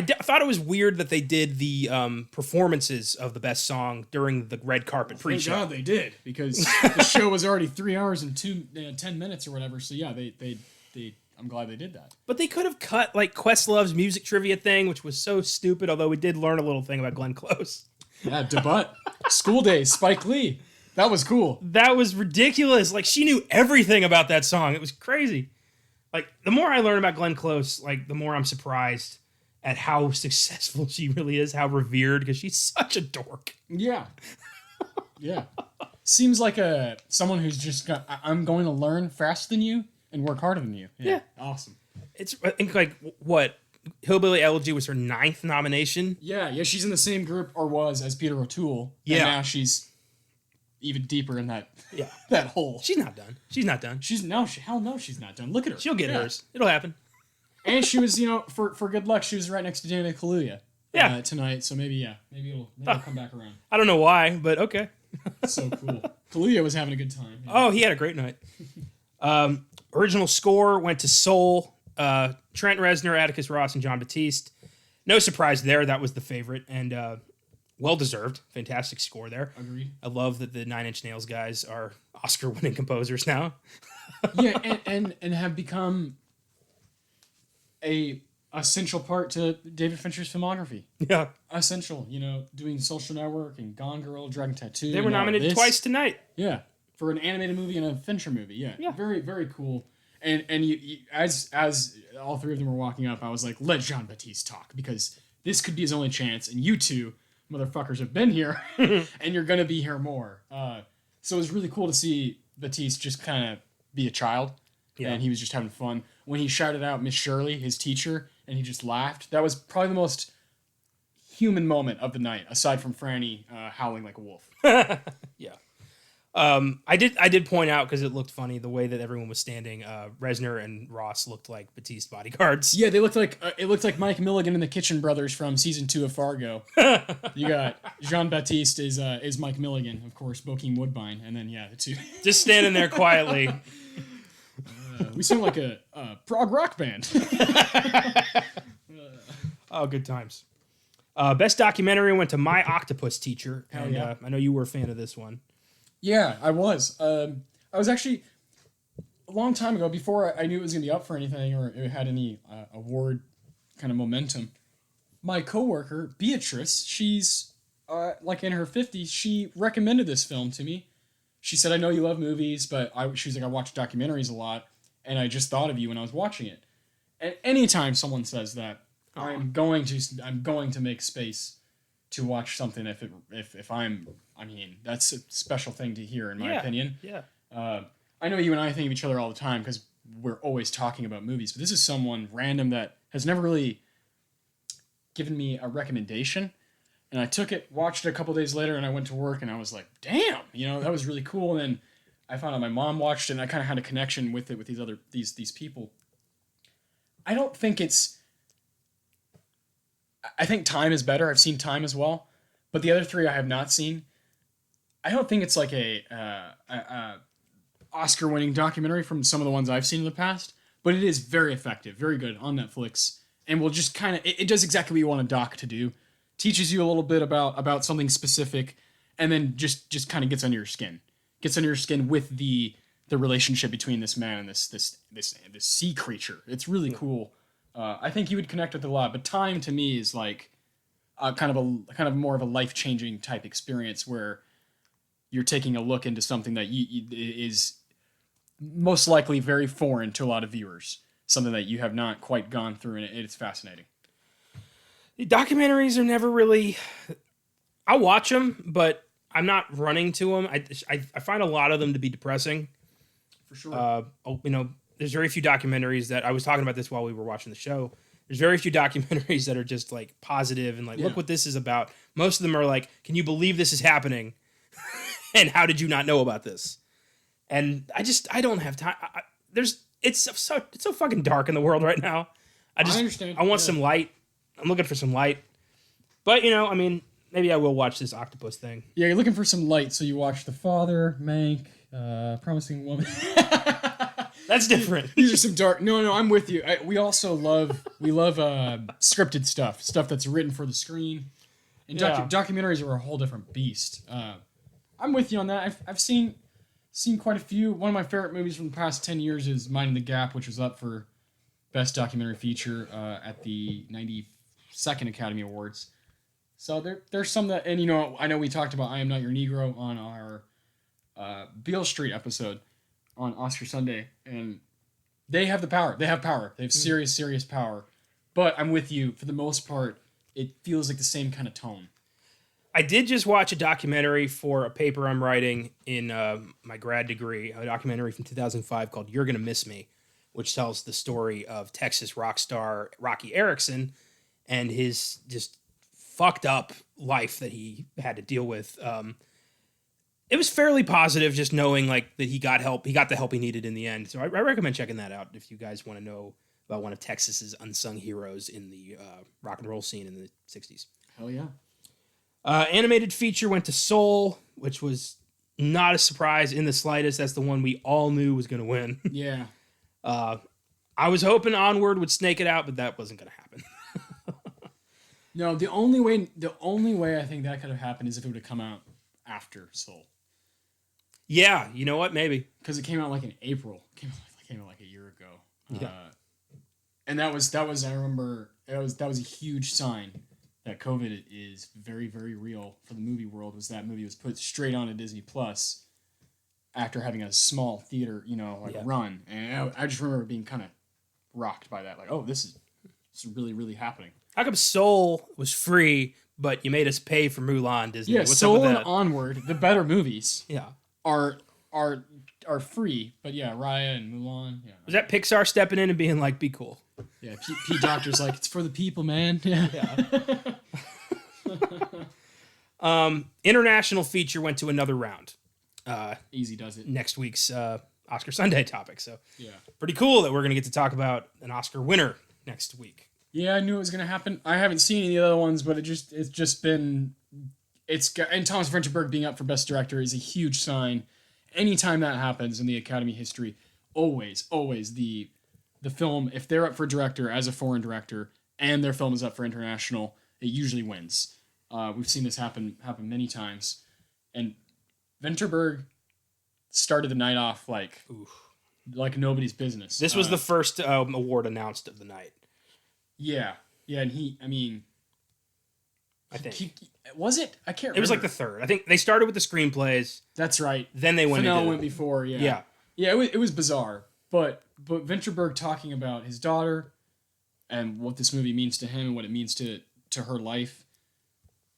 thought it was weird that they did the performances of the best song during the red carpet pre-show. Thank God they did, because the show was already 3 hours and 10 minutes or whatever. So yeah, they I'm glad they did that. But they could have cut like Questlove's music trivia thing, which was so stupid. Although we did learn a little thing about Glenn Close. Yeah, debut, School Days, Spike Lee. That was cool. That was ridiculous. Like, she knew everything about that song. It was crazy. Like, the more I learn about Glenn Close, like, the more I'm surprised at how successful she really is, how revered, because she's such a dork. Yeah. Yeah. Seems like someone who's just got, I'm going to learn faster than you and work harder than you. Yeah. Awesome. It's, I think, like, what? Hillbilly Elegy was her 9th nomination. Yeah, she's in the same group, or was, as Peter O'Toole. Yeah. And now she's even deeper in that hole. She's not done. She's not done. Hell no, she's not done. Look at her. She'll get hers. It'll happen. And she was, for good luck, she was right next to Daniel Kaluuya tonight. So maybe it'll come back around. I don't know why, but okay. So cool. Kaluuya was having a good time. Yeah. Oh, he had a great night. Original score went to Soul. Trent Reznor, Atticus Ross, and John Batiste. No surprise there. That was the favorite, and well-deserved. Fantastic score there. Agreed. I love that the Nine Inch Nails guys are Oscar-winning composers now. Yeah, and have become a essential part to David Fincher's filmography. Yeah. Essential, doing Social Network and Gone Girl, Dragon Tattoo. They were nominated twice tonight. Yeah, for an animated movie and a Fincher movie. Yeah. Very, very cool. And you as all three of them were walking up, I was like, let Jean Baptiste talk, because this could be his only chance, and you two motherfuckers have been here, and you're gonna be here more. So it was really cool to see Baptiste just kind of be a child, and he was just having fun. When he shouted out Miss Shirley, his teacher, and he just laughed, that was probably the most human moment of the night, aside from Franny howling like a wolf. Yeah. I did point out, because it looked funny, the way that everyone was standing. Reznor and Ross looked like Batiste bodyguards. Yeah, they looked like it looked like Mike Milligan and the Kitchen Brothers from season 2 of Fargo. You got Jean Baptiste is Mike Milligan, of course, Bokeem Woodbine, and then the two just standing there quietly. We sound like a prog rock band. Oh, good times. Best documentary went to My Octopus Teacher, and I know you were a fan of this one. Yeah, I was. I was actually a long time ago, before I knew it was going to be up for anything or it had any award kind of momentum. My coworker, Beatrice, she's like in her 50s, she recommended this film to me. She said, I know you love movies, but she was like, I watch documentaries a lot, and I just thought of you when I was watching it. And anytime someone says that, I'm going to make space to watch something if I mean, that's a special thing to hear, in my opinion. Yeah. I know you and I think of each other all the time because we're always talking about movies, but this is someone random that has never really given me a recommendation. And I took it, watched it a couple days later, and I went to work, and I was like, damn, that was really cool. And then I found out my mom watched it, and I kind of had a connection with it with these people. I don't think I think Time is better. I've seen Time as well, but the other three I have not seen. I don't think it's like a Oscar-winning documentary from some of the ones I've seen in the past, but it is very effective, very good on Netflix, and will just kind of it does exactly what you want a doc to do. Teaches you a little bit about something specific, and then just kind of gets under your skin. Gets under your skin with the relationship between this man and this sea creature. It's really cool. I think you would connect with it a lot, but Time to me is like kind of more of a life-changing type experience where you're taking a look into something that is most likely very foreign to a lot of viewers, something that you have not quite gone through, and it's fascinating. The documentaries are never really... I'll watch them, but I'm not running to them. I find a lot of them to be depressing. For sure. There's very few documentaries that... I was talking about this while we were watching the show. There's very few documentaries that are just like positive and like, look what this is about. Most of them are like, can you believe this is happening? And how did you not know about this? And I don't have time. It's so fucking dark in the world right now. I understand. I want some light. I'm looking for some light. But, maybe I will watch this octopus thing. Yeah, you're looking for some light, so you watch The Father, Mank, Promising Woman. That's different. These are some dark. No, I'm with you. We also love scripted stuff that's written for the screen, and documentaries are a whole different beast. I'm with you on that. I've seen quite a few. One of my favorite movies from the past 10 years is Minding the Gap, which was up for Best Documentary Feature at the 92nd Academy Awards. So there's some that, and I know we talked about I Am Not Your Negro on our Beale Street episode on Oscar Sunday, and they have the power. They have power. They have serious power. But I'm with you. For the most part, it feels like the same kind of tone. I did just watch a documentary for a paper I'm writing in my grad degree, a documentary from 2005 called You're Gonna Miss Me, which tells the story of Texas rock star Rocky Erickson and his just fucked up life that he had to deal with. It was fairly positive, just knowing like that he got help. He got the help he needed in the end. So I recommend checking that out if you guys want to know about one of Texas's unsung heroes in the rock and roll scene in the 60s. Hell yeah. Animated feature went to Soul, which was not a surprise in the slightest. That's the one we all knew was going to win. Yeah. I was hoping Onward would snake it out, but that wasn't going to happen. No, the only way I think that could have happened is if it would have come out after Soul. Yeah, you know what? Maybe because it came out like in April. It came out like a year ago. Yeah. And that was I remember that was a huge sign that COVID is very, very real for the movie world. Was that movie was put straight on to Disney Plus after having a small theater, run, and I just remember being kind of rocked by that. Like, oh, this is really, really happening. How come Soul was free, but you made us pay for Mulan, Disney? Yeah, What's Soul up with and that? Onward, the better movies, Yeah, are free. But yeah, Raya and Mulan. Yeah, was that Pixar stepping in and being like, "Be cool"? Yeah, Pete Doctor's like, it's for the people, man. Yeah. International feature went to another round. Easy does it. Next week's Oscar Sunday topic. So yeah, pretty cool that we're gonna get to talk about an Oscar winner next week. Yeah, I knew it was gonna happen. I haven't seen any of the other ones, but and Thomas Vinterberg being up for Best Director is a huge sign. Anytime that happens in the Academy history, always the film, if they're up for director as a foreign director and their film is up for international, it usually wins. We've seen this happen many times, and Vinterberg started the night off like nobody's business. This was the first award announced of the night. Yeah, and I think was it? I can't remember. It was like the third. I think they started with the screenplays. That's right. Then they went Fennell went before, yeah. Yeah. It was bizarre, but Vinterberg talking about his daughter and what this movie means to him and what it means to her life,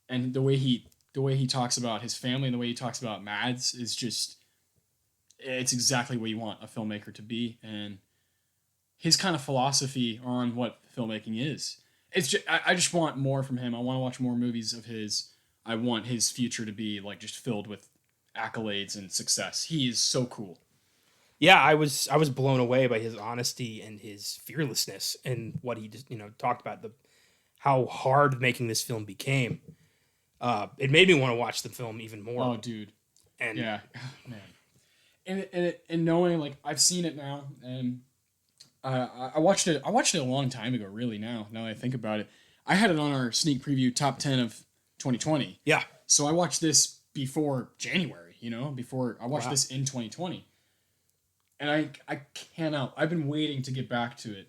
and the way he talks about his family and the way he talks about Mads is just, it's exactly what you want a filmmaker to be, and his kind of philosophy on what filmmaking is. It's just, I just want more from him. I want to watch more movies of his. I want his future to be like just filled with accolades and success. He is so cool. Yeah, I was blown away by his honesty and his fearlessness and what he just talked about, how hard making this film became. It made me want to watch the film even more. Oh, dude. And yeah, man. And knowing, like, I've seen it now, and I watched it a long time ago, really, now that I think about it. I had it on our sneak preview top 10 of 2020. Yeah. So I watched this before January, before I watched this in 2020. And I cannot, I've been waiting to get back to it.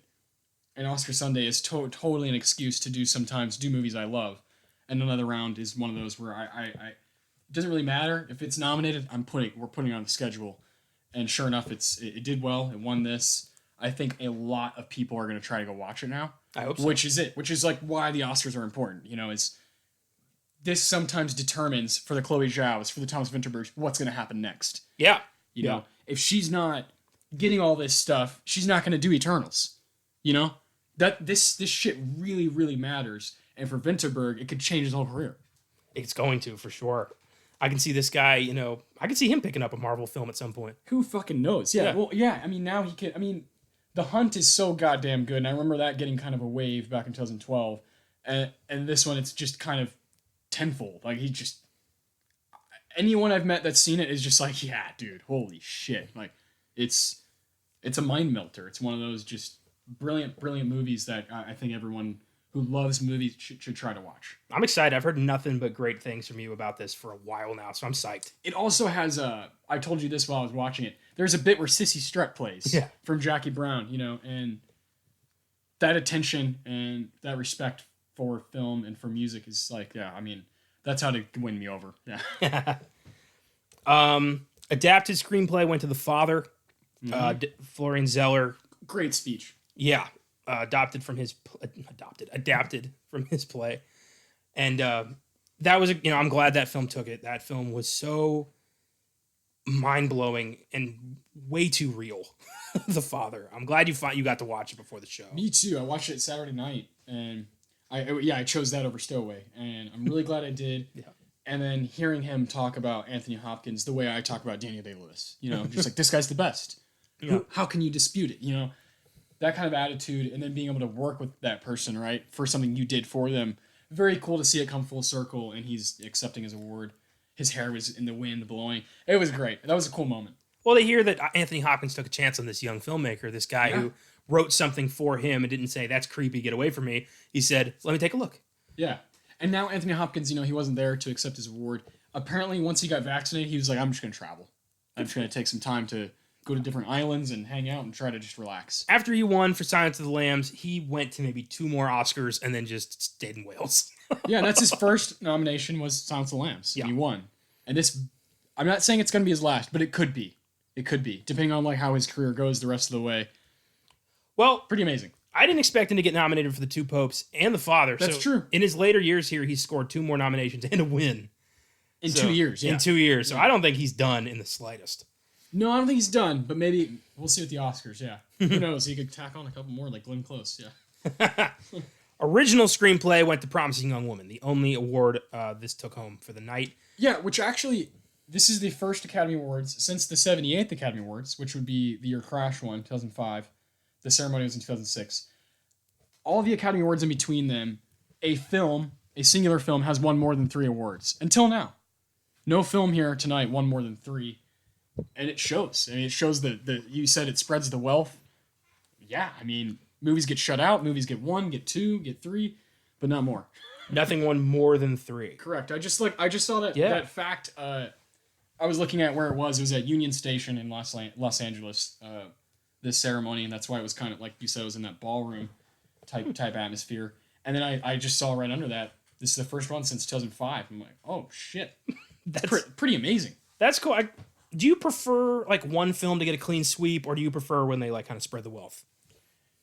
And Oscar Sunday is totally an excuse to sometimes do movies I love. And Another Round is one of those where I it doesn't really matter if it's nominated. We're putting it on the schedule. And sure enough, it did well. It won this. I think a lot of people are going to try to go watch it now. I hope so. Which is like why the Oscars are important. Is this sometimes determines for the Chloe Zhao's, for the Thomas Vinterbergs, what's going to happen next. Yeah. You know, if she's not getting all this stuff, she's not going to do Eternals. That this shit really, really matters. And for Vinterberg, it could change his whole career. It's going to, for sure. I can see this guy, I can see him picking up a Marvel film at some point. Who fucking knows? Yeah. Well, yeah. I mean, now he can. I mean, The Hunt is so goddamn good, and I remember that getting kind of a wave back in 2012. And this one, it's just kind of tenfold. Like, anyone I've met that's seen it is just like, yeah, dude, holy shit. Like, it's it's a mind melter. It's one of those just brilliant movies that I think everyone who loves movies should try to watch. I'm excited. I've heard nothing but great things from you about this for a while now, so I'm psyched. It also has I told you this while I was watching it. There's a bit where Sissy Strut plays from Jackie Brown, and that attention and that respect for film and for music is like, that's how to win me over. Yeah. Adapted screenplay went to The Father. Florian Zeller. Great speech. Yeah. Adapted from his play. And that was, I'm glad that film took it. That film was so mind-blowing and way too real. The Father. I'm glad you got to watch it before the show. Me too. I watched it Saturday night, and I chose that over Stowaway, and I'm really glad I did. Yeah. And then hearing him talk about Anthony Hopkins the way I talk about Daniel Day-Lewis, just like, this guy's the best. Yeah. How can you dispute it? That kind of attitude, and then being able to work with that person, right, for something you did for them. Very cool to see it come full circle, and he's accepting his award. His hair was in the wind blowing. It was great. That was a cool moment. Well, they hear that Anthony Hopkins took a chance on this young filmmaker, this guy who wrote something for him and didn't say, that's creepy, get away from me. He said, let me take a look. Yeah. And now Anthony Hopkins, he wasn't there to accept his award. Apparently, once he got vaccinated, he was like, I'm just going to travel. I'm just going to take some time to go to different islands and hang out and try to just relax. After he won for Silence of the Lambs, he went to maybe 2 more Oscars and then just stayed in Wales. Yeah, that's his first nomination was Silence of the Lambs. Yeah. He won. And this, I'm not saying it's going to be his last, but it could be. It could be, depending on how his career goes the rest of the way. Well, pretty amazing. I didn't expect him to get nominated for The Two Popes and The Father. That's true. In his later years here, he's scored 2 more nominations and a win. In 2 years, yeah. In 2 years. So I don't think he's done in the slightest. No, I don't think he's done, but maybe we'll see with the Oscars, yeah. Who knows? He could tack on a couple more like Glenn Close, yeah. Original screenplay went to Promising Young Woman, the only award this took home for the night. Yeah, which actually, this is the first Academy Awards since the 78th Academy Awards, which would be the year Crash won, 2005. The ceremony was in 2006. All the Academy Awards in between them, a singular film, has won more than 3 awards. Until now. No film here tonight won more than 3. And it shows. I mean, it shows that you said it spreads the wealth. Yeah, I mean, movies get shut out, movies get 1, get 2, get 3, but not more. Nothing won more than 3. Correct. I just saw that fact. I was looking at where it was. It was at Union Station in Los Angeles. This ceremony, and that's why it was kind of like you said, it was in that ballroom type atmosphere. And then I just saw right under that, this is the first one since 2005. I'm like, oh shit, that's pretty amazing. That's cool. Do you prefer one film to get a clean sweep, or do you prefer when they kind of spread the wealth?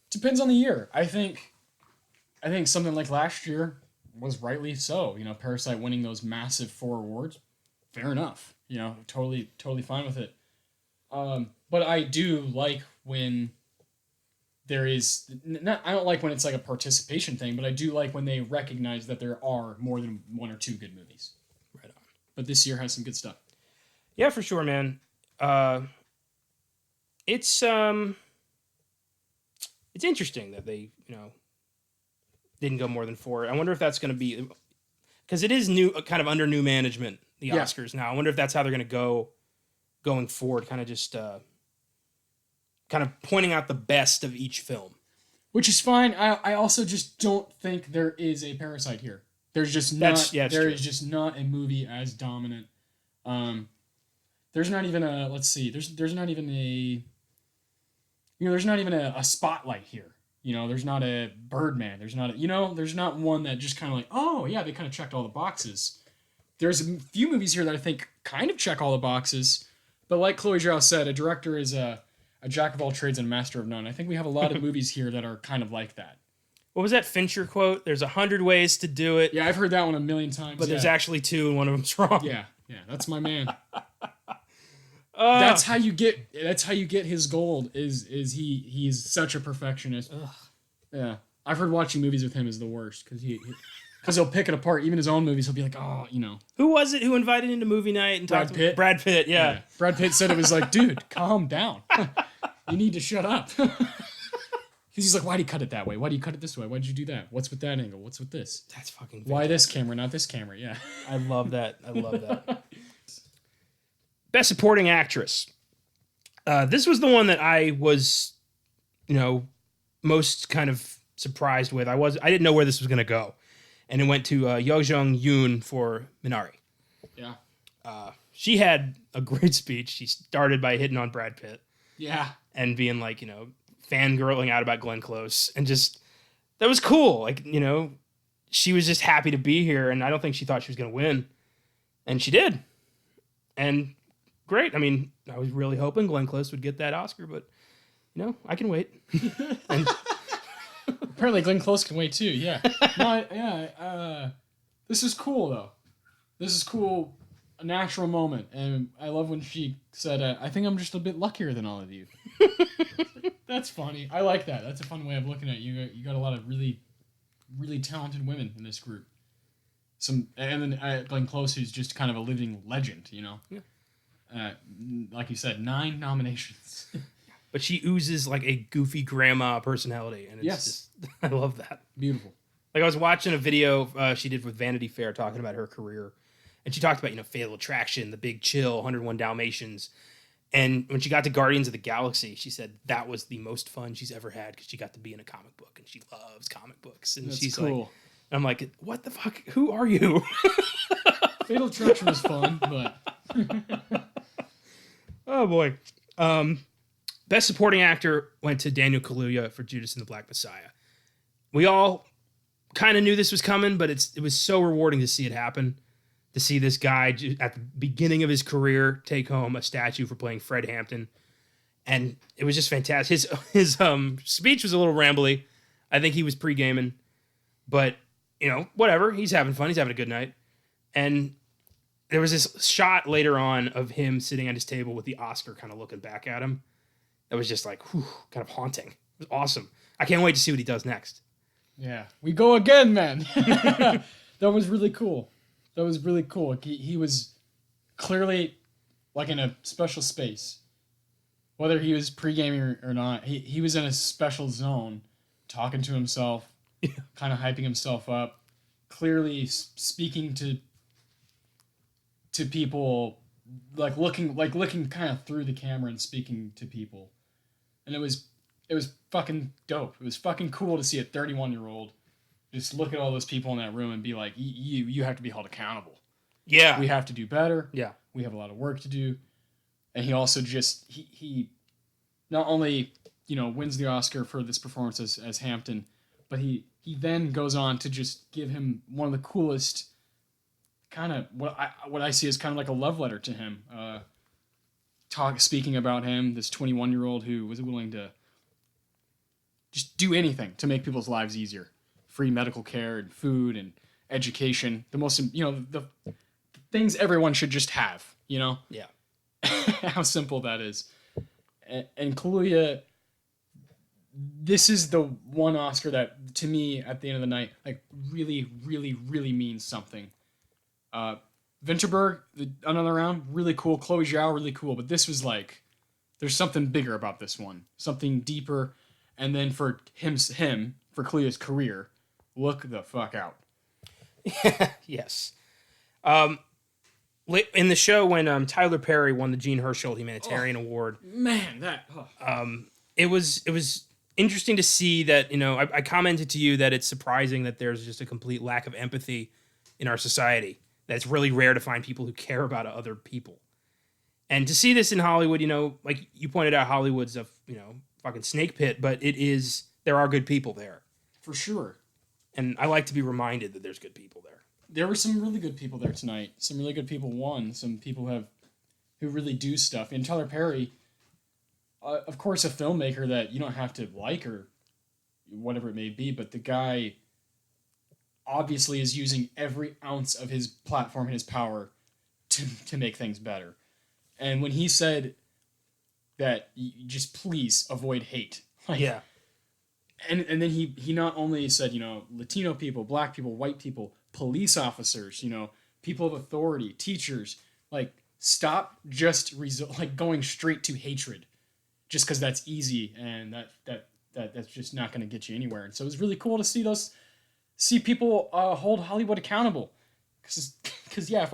Depends on the year. I think something like last year was rightly so. Parasite winning those massive 4 awards, fair enough. Totally fine with it. But I do like when there is I don't like when it's like a participation thing, but I do like when they recognize that there are more than 1 or 2 good movies. Right on. But this year has some good stuff. Yeah, for sure, man. It's interesting that they, didn't go more than 4. I wonder if that's going to be, because it is new, kind of under new management, the Oscars now. I wonder if that's how they're going to go going forward, kind of just kind of pointing out the best of each film. Which is fine. I also just don't think there is a Parasite here. There's just not. There is just not a movie as dominant. There's not even a. Let's see. There's not even a. There's not even a spotlight here. There's not a Birdman. There's not a. There's not one that just kind of like, oh yeah, they kind of checked all the boxes. There's a few movies here that I think kind of check all the boxes, but like Chloe Zhao said, a director is a jack of all trades and a master of none. I think we have a lot of movies here that are kind of like that. What was that Fincher quote? There's 100 ways to do it. Yeah, I've heard that one a million times. But there's actually 2 and one of them's wrong. Yeah, that's my man. That's how you get his gold. Is he's such a perfectionist. Ugh. Yeah, I've heard watching movies with him is the worst because he'll pick it apart. Even his own movies, he'll be like, oh, Who was it who invited him to movie night and Brad Pitt? Brad Pitt, yeah. Brad Pitt said it was like, dude, calm down. You need to shut up. Because he's like, why do you cut it that way? Why do you cut it this way? Why did you do that? What's with that angle? What's with this? That's fucking fantastic. Why this camera, not this camera? Yeah. I love that. Best Supporting Actress. This was the one that I was, most kind of surprised with. I didn't know where this was going to go. And it went to Yo Jung Yoon for Minari. Yeah. She had a great speech. She started by hitting on Brad Pitt. Yeah. And being like, fangirling out about Glenn Close. And just, that was cool. Like, she was just happy to be here. And I don't think she thought she was going to win. And she did. And great. I mean, I was really hoping Glenn Close would get that Oscar, but, I can wait. And apparently Glenn Close can wait too. Yeah. No, this is cool though. This is cool. A natural moment. And I love when she said, I think I'm just a bit luckier than all of you. That's funny. I like that. That's a fun way of looking at it. You got a lot of really, really talented women in this group. And then Glenn Close, who's just kind of a living legend, Yeah. Like you said, 9 nominations. But she oozes like a goofy grandma personality, and it's just, I love that. Beautiful. Like I was watching a video she did with Vanity Fair talking about her career, and she talked about Fatal Attraction, The Big Chill, 101 Dalmatians, and when she got to Guardians of the Galaxy, she said that was the most fun she's ever had because she got to be in a comic book, and she loves comic books, and that's she's cool. like, and I'm like, what the fuck? Who are you? Fatal Attraction was fun, but oh boy. Best Supporting Actor went to Daniel Kaluuya for Judas and the Black Messiah. We all kind of knew this was coming, but it was so rewarding to see it happen. To see this guy at the beginning of his career take home a statue for playing Fred Hampton. And it was just fantastic. His speech was a little rambly. I think he was pre-gaming. But, whatever. He's having fun. He's having a good night. And there was this shot later on of him sitting at his table with the Oscar kind of looking back at him. That was just like, whew, kind of haunting. It was awesome. I can't wait to see what he does next. Yeah. We go again, man. That was really cool. That was really cool. He was clearly like in a special space. Whether he was pre-gaming or not, he was in a special zone, talking to himself, kind of hyping himself up, clearly speaking to people, like looking kind of through the camera and speaking to people. And it was fucking dope. It was fucking cool to see a 31-year-old just look at all those people in that room and be like, you have to be held accountable. Yeah. We have to do better. Yeah. We have a lot of work to do. And he also just, he not only, wins the Oscar for this performance as Hampton, but he then goes on to just give him one of the coolest kind of, what I see as kind of like a love letter to him. Speaking about him, this 21-year-old who was willing to just do anything to make people's lives easier. Free medical care and food and education. The most, the things everyone should just have, Yeah. How simple that is. And Kaluuya, this is the one Oscar that, to me, at the end of the night, like, really, really, really means something. Vinterberg, another round, really cool. Chloe Zhao, really cool. But this was like, there's something bigger about this one. Something deeper. And then for him, for Kaluuya's career, look the fuck out. Yes. In the show when Tyler Perry won the Gene Herschel Humanitarian Award, man, that it was interesting to see that. I commented to you that it's surprising that there's just a complete lack of empathy in our society. That it's really rare to find people who care about other people, and to see this in Hollywood, like you pointed out, Hollywood's a fucking snake pit, but there are good people there for sure. And I like to be reminded that there's good people there. There were some really good people there tonight. Some really good people won. Some people who really do stuff. And Tyler Perry, of course, a filmmaker that you don't have to like or whatever it may be, but the guy obviously is using every ounce of his platform and his power to make things better. And when he said that, just please avoid hate. Yeah. And then he not only said, Latino people, black people, white people, police officers, people of authority, teachers, like, stop just going straight to hatred just because that's easy and that's just not going to get you anywhere. And so it was really cool to see people hold Hollywood accountable. Because yeah,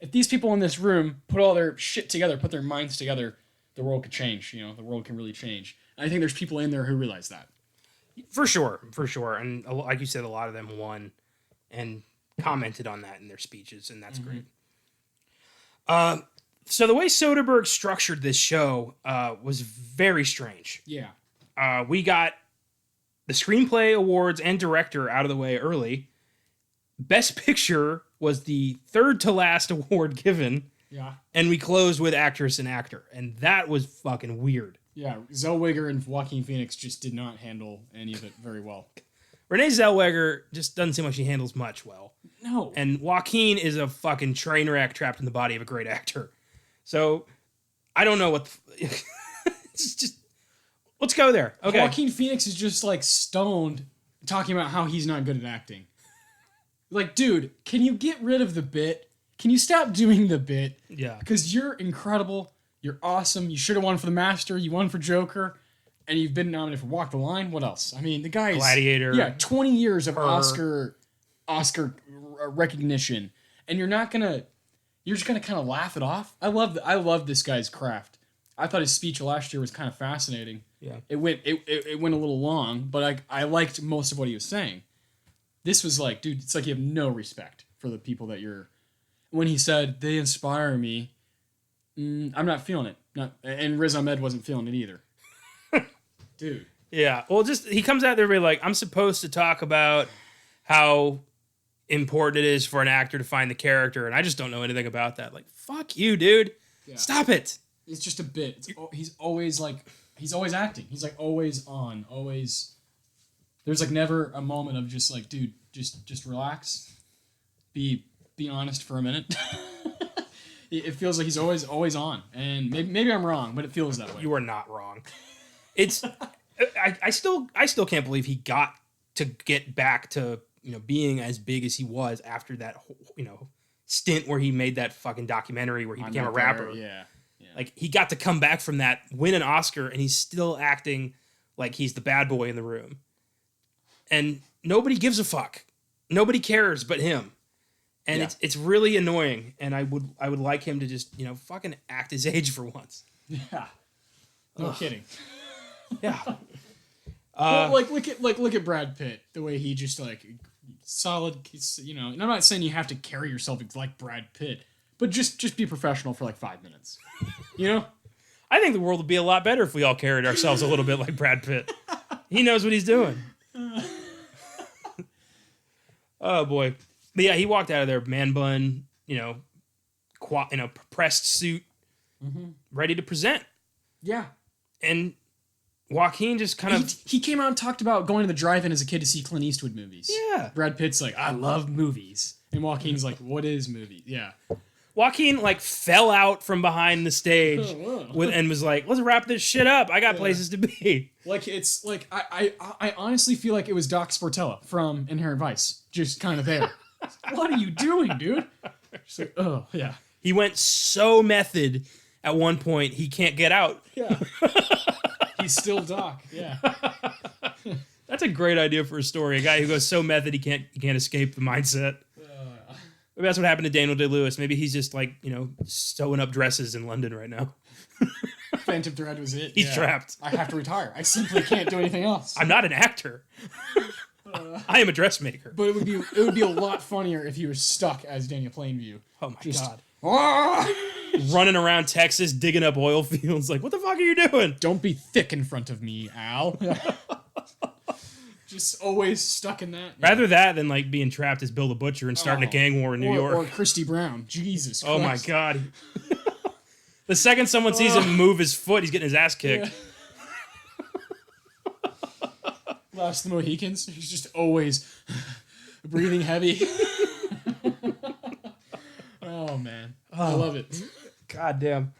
if these people in this room put all their shit together, put their minds together, the world could change. You know, the world can really change. And I think there's people in there who realize that. For sure. And like you said, a lot of them won and commented on that in their speeches, and that's great. So the way Soderbergh structured this show was very strange. Yeah. We got the screenplay awards and director out of the way early. Best Picture was the third to last award given. Yeah. And we closed with actress and actor, and that was fucking weird. Yeah, Zellweger and Joaquin Phoenix just did not handle any of it very well. Renee Zellweger just doesn't seem like she handles much well. No. And Joaquin is a fucking train wreck trapped in the body of a great actor. So, I don't know what... it's just... Let's go there. Okay. Joaquin Phoenix is just, like, stoned talking about how he's not good at acting. Like, dude, can you get rid of the bit? Can you stop doing the bit? Yeah. Because you're incredible. You're awesome. You should have won for The Master. You won for Joker. And you've been nominated for Walk the Line. What else? I mean, the guy is... Gladiator. Yeah, 20 years of Her. Oscar recognition. And you're not going to... You're just going to kind of laugh it off. I love this guy's craft. I thought his speech last year was kind of fascinating. Yeah. It went a little long, but I liked most of what he was saying. This was like, dude, it's like you have no respect for the people that you're... When he said, they inspire me, I'm not feeling it. And Riz Ahmed wasn't feeling it either. Dude. Yeah. Well, just he comes out there and be like, I'm supposed to talk about how important it is for an actor to find the character, and I just don't know anything about that. Like, fuck you, dude. Yeah. Stop it. It's just a bit. He's always acting. He's like always on, always. There's like never a moment of just like, dude, just relax. Be honest for a minute. It feels like he's always on, and maybe I'm wrong, but it feels that way. You are not wrong. It's I still can't believe he got to get back to being as big as he was after that stint where he made that fucking documentary where he became a rapper. Yeah. Like he got to come back from that, win an Oscar, and he's still acting like he's the bad boy in the room. And nobody gives a fuck. Nobody cares but him. And it's really annoying. And I would like him to just, fucking act his age for once. Yeah. No kidding. Yeah. Well, look at Brad Pitt, the way he just like solid, and I'm not saying you have to carry yourself like Brad Pitt, but just be professional for like 5 minutes. I think the world would be a lot better if we all carried ourselves a little bit like Brad Pitt. He knows what he's doing. Oh boy. But yeah, he walked out of there, man bun, in a pressed suit, ready to present. Yeah. And Joaquin just kind of... He came out and talked about going to the drive-in as a kid to see Clint Eastwood movies. Yeah. Brad Pitt's like, I love movies. And Joaquin's like, what is movies? Yeah. Joaquin, fell out from behind the stage and was like, let's wrap this shit up. I got places to be. It's like, I honestly feel like it was Doc Sportella from Inherent Vice. Just kind of there. What are you doing, dude? Just like, oh, yeah. He went so method at one point, he can't get out. Yeah. He's still Doc. Yeah. That's a great idea for a story. A guy who goes so method he can't escape the mindset. Maybe that's what happened to Daniel Day-Lewis. Maybe he's just sewing up dresses in London right now. Phantom Thread was it. He's trapped. I have to retire. I simply can't do anything else. I'm not an actor. I am a dressmaker. But it would be a lot funnier if he was stuck as Daniel Plainview. Oh my god. Running around Texas, digging up oil fields. Like, what the fuck are you doing? Don't be thick in front of me, Al. Just always stuck in that. Rather that than being trapped as Bill the Butcher and starting a gang war in New York. Or Christy Brown. Jesus Christ. Oh my god. The second someone sees him move his foot, he's getting his ass kicked. Yeah. Last of the Mohicans. He's just always breathing heavy. Oh man. I love it. God damn.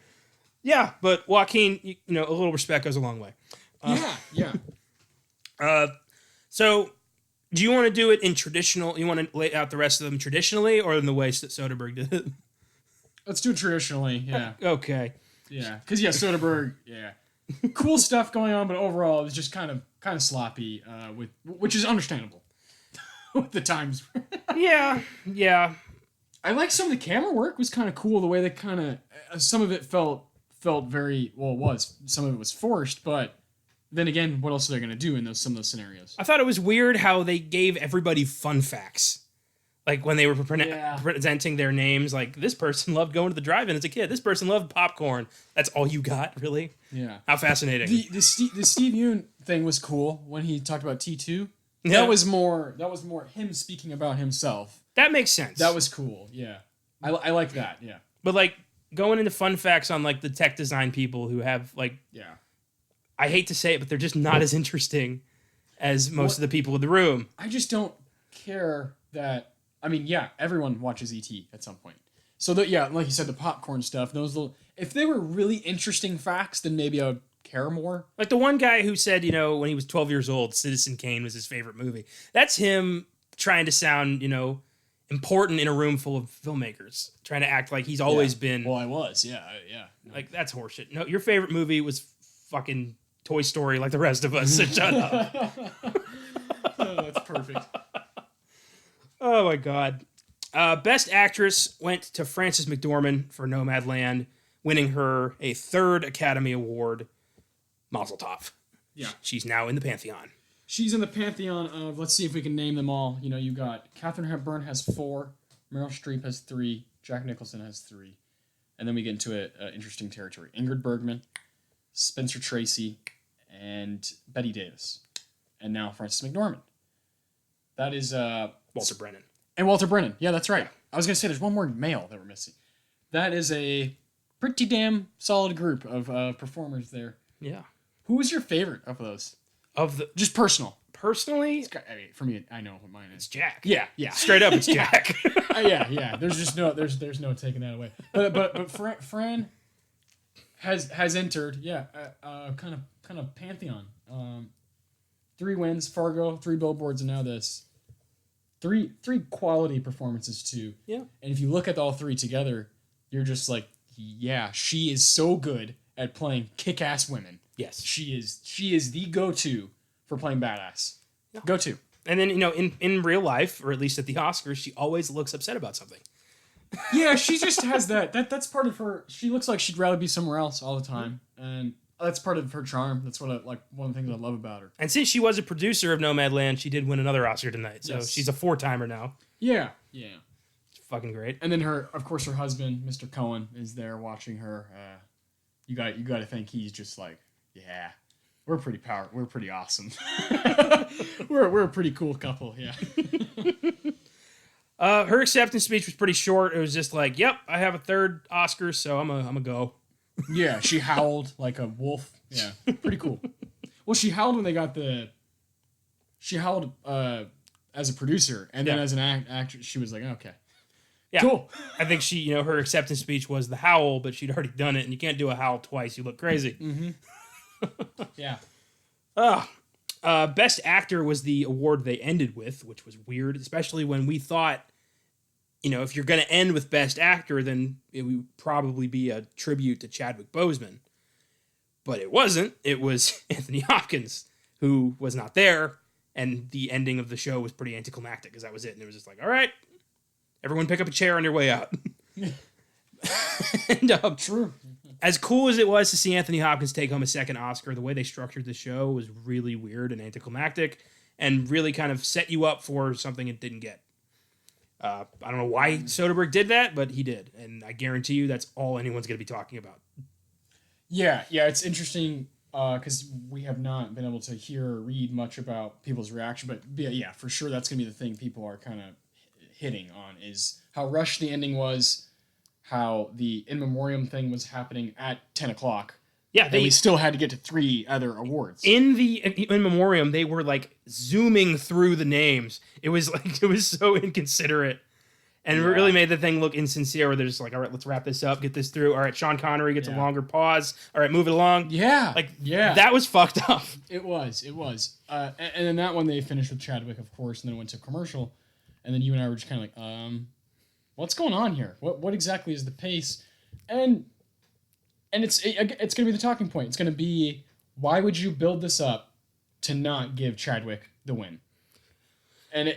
Yeah, but Joaquin, a little respect goes a long way. Yeah. So, do you want to do it in traditional? You want to lay out the rest of them traditionally, or in the way that Soderbergh did it? Let's do it traditionally. Yeah. Okay. Yeah, because Soderbergh. Yeah. Cool stuff going on, but overall it was just kind of sloppy. Which is understandable. With the times. Yeah. I like some of the camera work was kind of cool. The way that some of it felt felt very well. It was some of it was forced, but then again, what else are they going to do in some of those scenarios? I thought it was weird how they gave everybody fun facts. Like when they were presenting their names, like this person loved going to the drive-in as a kid. This person loved popcorn. That's all you got, really? Yeah. How fascinating. The Steve Yeun thing was cool when he talked about T2. Yeah. That was more him speaking about himself. That makes sense. That was cool. Yeah. I like that. Yeah. But like going into fun facts on like the tech design people who have like, yeah, I hate to say it, but they're just not as interesting as most of the people in the room. I just don't care that. I mean, yeah, everyone watches ET at some point. So that, yeah, like you said, the popcorn stuff, those little, if they were really interesting facts, then maybe I would care more. Like the one guy who said, you know, when he was 12 years old, Citizen Kane was his favorite movie. That's him trying to sound, you know, important in a room full of filmmakers, trying to act like he's always been. Well, I was, yeah. Like, that's horseshit. No, your favorite movie was fucking Toy Story like the rest of us, so shut up. Oh, that's perfect. Oh, my God. Best Actress went to Frances McDormand for Nomadland, winning her a 3rd Academy Award. Mazel tov. Yeah. She's now in the Pantheon. She's in the pantheon of, let's see if we can name them all. You know, you got Katharine Hepburn has 4, Meryl Streep has 3, Jack Nicholson has 3. And then we get into interesting territory. Ingrid Bergman, Spencer Tracy, and Bette Davis. And now Frances McDormand. That is... Walter Brennan. And Walter Brennan. Yeah, that's right. I was going to say there's one more male that we're missing. That is a pretty damn solid group of performers there. Yeah. Who was your favorite of those? Of the Just personal. Personally, I mean, for me, I know what mine is. it's Jack. Yeah. Straight up, it's Jack. Yeah. There's just there's no taking that away. But Fran has entered. Yeah. Kind of pantheon. 3 wins, Fargo, 3 billboards, and now this. Three quality performances too. Yeah. And if you look at all 3 together, you're just like, yeah, she is so good at playing kick-ass women. Yes. She is the go-to for playing badass. Yeah. Go-to. And then, you know, in real life, or at least at the Oscars, she always looks upset about something. Yeah, she just has that's part of her. She looks like she'd rather be somewhere else all the time. And that's part of her charm. That's what one of the things I love about her. And since she was a producer of Nomadland, she did win another Oscar tonight. So Yes. she's a 4-timer now. Yeah. It's fucking great. And then her husband, Mr. Cohen, is there watching her. You got to think he's just like, yeah, we're pretty awesome. we're a pretty cool couple. Yeah. Her acceptance speech was pretty short. It was just like, yep, I have a 3rd Oscar, so I'm a go. Yeah, she howled like a wolf. Yeah, pretty cool. Well, she howled when they got She howled as a producer, and then as an actress, she was like, okay. Yeah. Cool. I think she, you know, her acceptance speech was the howl, but she'd already done it, and you can't do a howl twice. You look crazy. Mm-hmm. Yeah. Best Actor was the award they ended with, which was weird, especially when we thought, you know, if you're going to end with Best Actor, then it would probably be a tribute to Chadwick Boseman. But it wasn't. It was Anthony Hopkins, who was not there, and the ending of the show was pretty anticlimactic, because that was it. And it was just like, all right, everyone pick up a chair on your way out. And, True. As cool as it was to see Anthony Hopkins take home a 2nd Oscar, the way they structured the show was really weird and anticlimactic, and really kind of set you up for something it didn't get. I don't know why Soderbergh did that, but he did, and I guarantee you that's all anyone's going to be talking about. Yeah, it's interesting because we have not been able to hear or read much about people's reaction, but yeah, for sure that's going to be the thing people are kind of hitting on is how rushed the ending was, how the in memoriam thing was happening at 10 o'clock. Yeah, we still had to get to 3 other awards. In the in memoriam, they were like zooming through the names. It was so inconsiderate, and it really made the thing look insincere. Where they're just like, all right, let's wrap this up, get this through. All right, Sean Connery gets a longer pause. All right, move it along. Yeah, that was fucked up. It was. And then that one they finished with Chadwick, of course, and then went to commercial, and then you and I were just kind of like, what's going on here? What exactly is the pace? And it's going to be the talking point. It's going to be, why would you build this up to not give Chadwick the win? And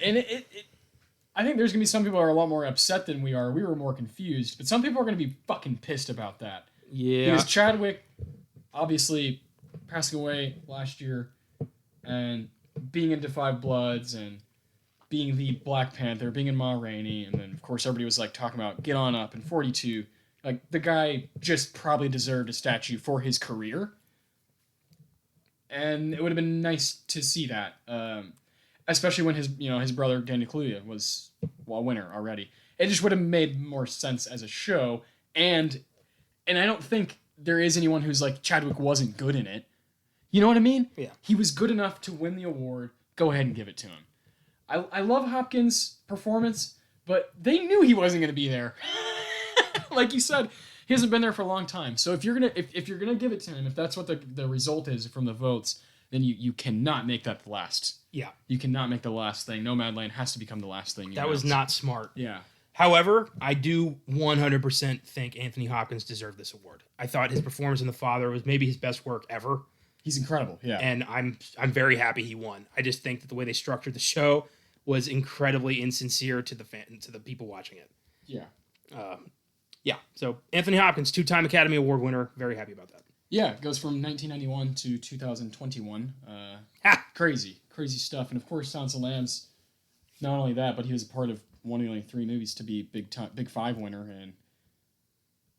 I think there's going to be some people who are a lot more upset than we are. We were more confused, but some people are going to be fucking pissed about that. Yeah. Because Chadwick, obviously, passing away last year, and being into Five Bloods, and being the Black Panther, being in Ma Rainey, and then, of course, everybody was, like, talking about Get On Up and 42. Like, the guy just probably deserved a statue for his career. And it would have been nice to see that. Especially when his brother, Daniel Kaluuya, was a winner already. It just would have made more sense as a show. And I don't think there is anyone who's like, Chadwick wasn't good in it. You know what I mean? Yeah. He was good enough to win the award. Go ahead and give it to him. I love Hopkins' performance, but they knew he wasn't going to be there. Like you said, he hasn't been there for a long time. So if you're gonna give it to him, if that's what the result is from the votes, then you cannot make that the last. Yeah. You cannot make the last thing. Nomadland has to become the last thing. That was not smart. Yeah. However, I do 100% think Anthony Hopkins deserved this award. I thought his performance in The Father was maybe his best work ever. He's incredible, yeah. And I'm very happy he won. I just think that the way they structured the show was incredibly insincere to the people watching it. Yeah. Yeah. So Anthony Hopkins, 2-time Academy Award winner. Very happy about that. Yeah, it goes from 1991 to 2021. Crazy stuff. And of course, Silence of the Lambs. Not only that, but he was a part of one of the only 3 movies to be Big Five winner, and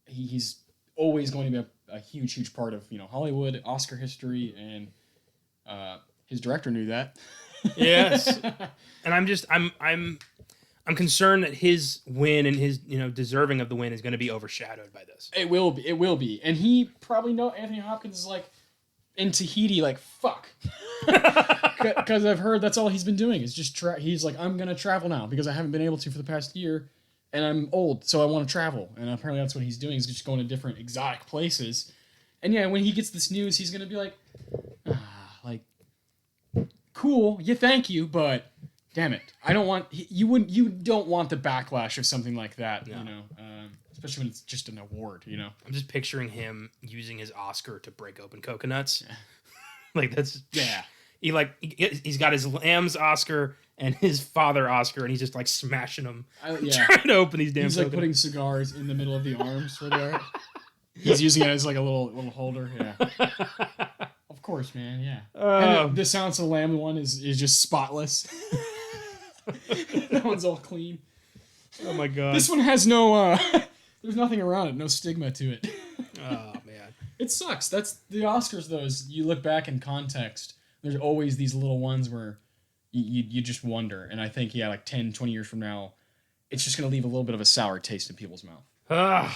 he's always going to be a huge part of Hollywood, Oscar history, and his director knew that. Yes, and I'm concerned that his win and his deserving of the win is going to be overshadowed by this. It will be, and he probably Anthony Hopkins is like in Tahiti, like fuck, because I've heard that's all he's been doing is just he's like, I'm gonna travel now because I haven't been able to for the past year, and I'm old, so I want to travel, and apparently that's what he's doing. He's just going to different exotic places, and yeah, when he gets this news, he's gonna be like, like, cool, yeah, thank you, but damn it, I don't want you don't want the backlash of something like that, no. Especially when it's just an award, I'm just picturing him using his Oscar to break open coconuts. Yeah. Like that's he's got his Lambs Oscar and his father Oscar, and he's just like smashing them, trying to open these damn. He's like putting cigars in the middle of the arms for the art. He's using it as like a little holder. Yeah. Of course, man. Yeah. And the Silence of the Lamb one is just spotless. That one's all clean. Oh my god. This one has no. There's nothing around it. No stigma to it. Oh man. It sucks. That's the Oscars. Those you look back in context. There's always these little ones where you just wonder. And I think like 10, 20 years from now, it's just gonna leave a little bit of a sour taste in people's mouth.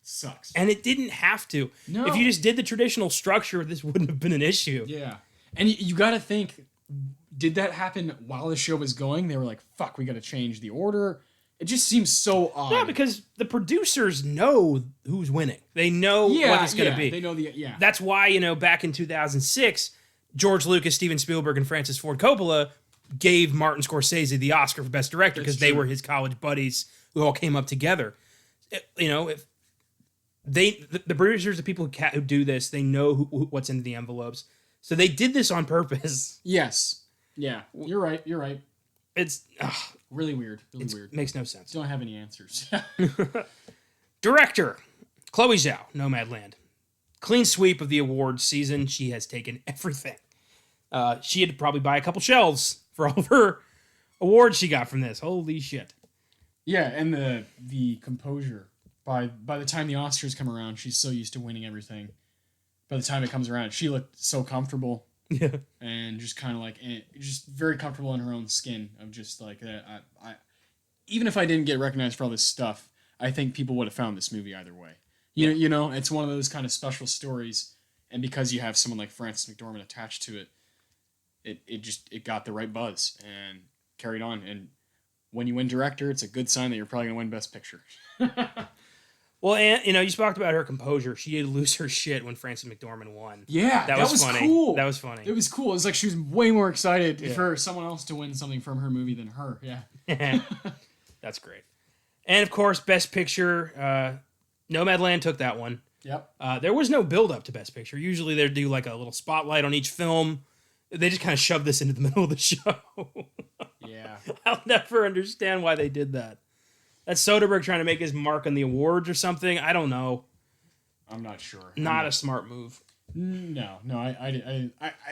Sucks. And it didn't have to. No. If you just did the traditional structure, this wouldn't have been an issue. Yeah. And you got to think, did that happen while the show was going? They were like, fuck, we got to change the order. It just seems so odd. No, because the producers know who's winning. They know what it's going to be. They know That's why, back in 2006, George Lucas, Steven Spielberg, and Francis Ford Coppola gave Martin Scorsese the Oscar for Best Director because they were his college buddies who all came up together. If the producers, the people who do this, they know what's into the envelopes. So they did this on purpose. Yes. Yeah. You're right. It's really weird. Really weird. Makes no sense. Don't have any answers. Director, Chloe Zhao, Nomadland. Clean sweep of the awards season. She has taken everything. She had to probably buy a couple shelves for all of her awards she got from this. Holy shit. Yeah, and the composure. By the time the Oscars come around, she's so used to winning everything. By the time it comes around, she looked so comfortable. Yeah. And just kind of like, just very comfortable in her own skin of just like that. I even if I didn't get recognized for all this stuff, I think people would have found this movie either way. You know, it's one of those kind of special stories, and because you have someone like Frances McDormand attached to it, it got the right buzz and carried on. And when you win director, it's a good sign that you're probably gonna win Best Picture. Well, and you talked about her composure. She did lose her shit when Frances McDormand won. Yeah, that was funny. Cool. That was funny. It was cool. It was like she was way more excited for someone else to win something from her movie than her. Yeah, that's great. And of course, Best Picture. Nomadland took that one. Yep. There was no build up to Best Picture. Usually they do like a little spotlight on each film. They just kind of shoved this into the middle of the show. Yeah. I'll never understand why they did that. That's Soderbergh trying to make his mark on the awards or something. I don't know. I'm not sure. Not a smart move. No. I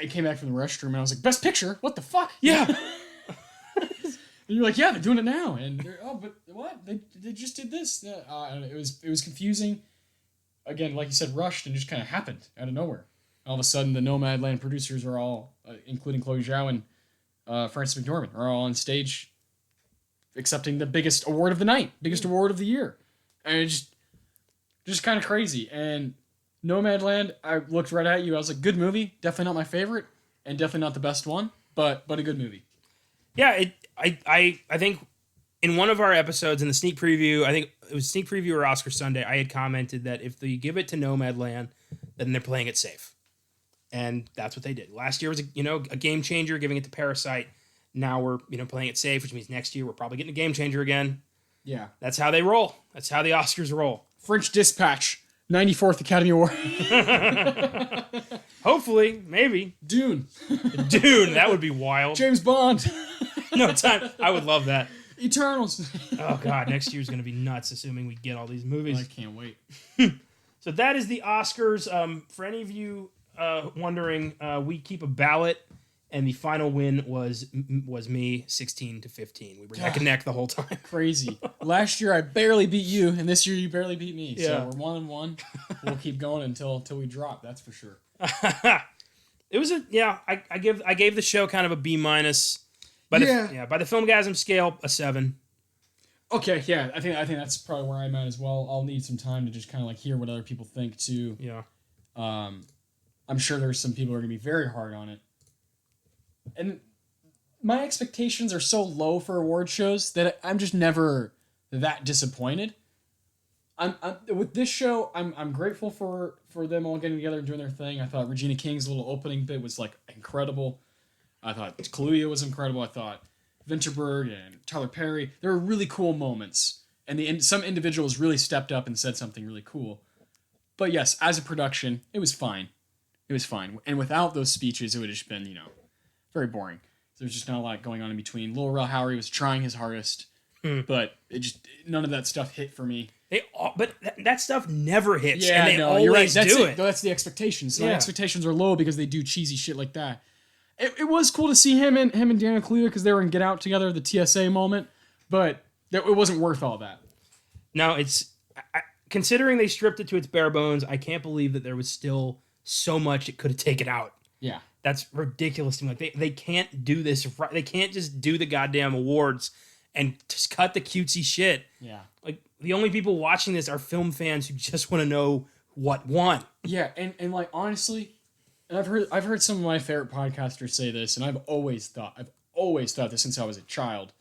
came back from the restroom and I was like, Best Picture? What the fuck? Yeah. And you're like, yeah, they're doing it now. And but what? They just did this. It was confusing. Again, like you said, rushed and just kind of happened out of nowhere. All of a sudden, the Nomadland producers are all, including Chloe Zhao and Frances McDormand, are all on stage accepting the biggest award of the night, biggest award of the year. And it's just kind of crazy. And Nomadland, I looked right at you. I was like, good movie. Definitely not my favorite, and definitely not the best one, but a good movie. Yeah, I think in one of our episodes in the sneak preview, I think it was sneak preview or Oscar Sunday, I had commented that if they give it to Nomadland, then they're playing it safe. And that's what they did. Last year was a game changer, giving it to Parasite. Now we're playing it safe, which means next year we're probably getting a game changer again. Yeah. That's how they roll. That's how the Oscars roll. French Dispatch, 94th Academy Award. Hopefully, maybe. Dune, that would be wild. James Bond. No time. I would love that. Eternals. Oh God, next year's going to be nuts, assuming we get all these movies. I can't wait. So that is the Oscars. For any of you wondering, we keep a ballot, and the final win was me, 16-15. We were neck and neck the whole time. Crazy. Last year I barely beat you, and this year you barely beat me. Yeah. So we're 1-1. We'll keep going until we drop. That's for sure. It was I gave the show kind of a B-. By the Filmgazm scale, a 7. Okay, yeah, I think that's probably where I'm at as well. I'll need some time to just kind of like hear what other people think too. Yeah. I'm sure there's some people who are gonna be very hard on it, and my expectations are so low for award shows that I'm just never that disappointed. I'm with this show. I'm grateful for them all getting together and doing their thing. I thought Regina King's little opening bit was like incredible. I thought Kaluuya was incredible. I thought Vinterberg and Tyler Perry. There were really cool moments, and some individuals really stepped up and said something really cool. But yes, as a production, it was fine. It was fine. And without those speeches, it would have just been, very boring. There's just not a lot going on in between. Lil Rel Howery was trying his hardest, but none of that stuff hit for me. But that stuff never hits, Yeah, and they no, you're right. always do it. That's the expectations. Yeah. My expectations are low because they do cheesy shit like that. It was cool to see him and Daniel Kaluuya because they were in Get Out together, the TSA moment, but it wasn't worth all that. No, it's considering they stripped it to its bare bones. I can't believe that there was still so much it could have taken out. Yeah, that's ridiculous to me. Like they can't do this right. They can't just do the goddamn awards and just cut the cutesy shit. Yeah, like the only people watching this are film fans who just want to know what won. Yeah, and like honestly. And I've heard some of my favorite podcasters say this, and I've always thought this since I was a child,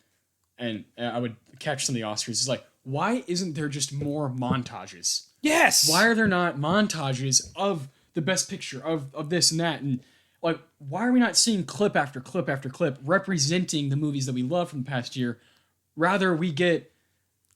and I would catch some of the Oscars. It's like, why isn't there just more montages? Yes. Why are there not montages of the best picture of this and that, and like why are we not seeing clip after clip after clip representing the movies that we love from the past year? Rather, we get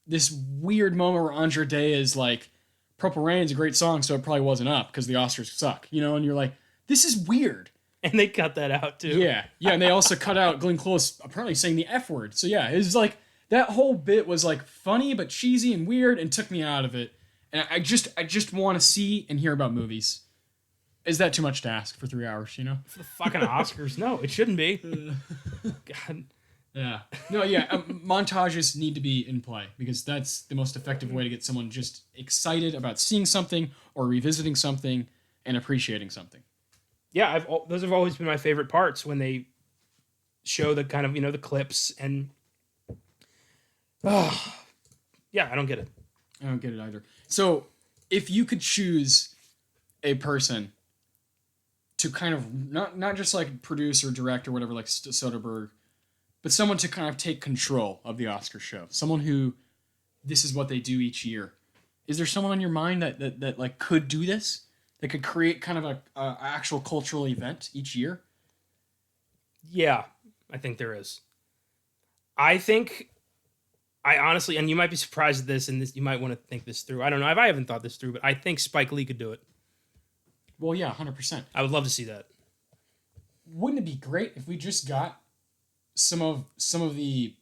this weird moment where Andra Day is like, "Purple Rain is a great song, so it probably wasn't up because the Oscars suck," and you're like. This is weird. And they cut that out, too. Yeah, and they also cut out Glenn Close apparently saying the F word. So yeah, it was like, that whole bit was like funny but cheesy and weird and took me out of it. And I just want to see and hear about movies. Is that too much to ask for 3 hours, For the fucking Oscars? No, it shouldn't be. God. Yeah. No, yeah, montages need to be in play because that's the most effective way to get someone just excited about seeing something or revisiting something and appreciating something. Yeah, those have always been my favorite parts when they show the kind of, the clips and... yeah, I don't get it. I don't get it either. So, if you could choose a person to kind of, not just like produce or direct or whatever, like Soderbergh, but someone to kind of take control of the Oscar show. Someone who, this is what they do each year. Is there someone on your mind that like could do this? That could create kind of a actual cultural event each year? Yeah, I think there is. I honestly, and you might be surprised at this, and you might want to think this through. I don't know. I haven't thought this through, but I think Spike Lee could do it. Well, yeah, 100%. I would love to see that. Wouldn't it be great if we just got some of the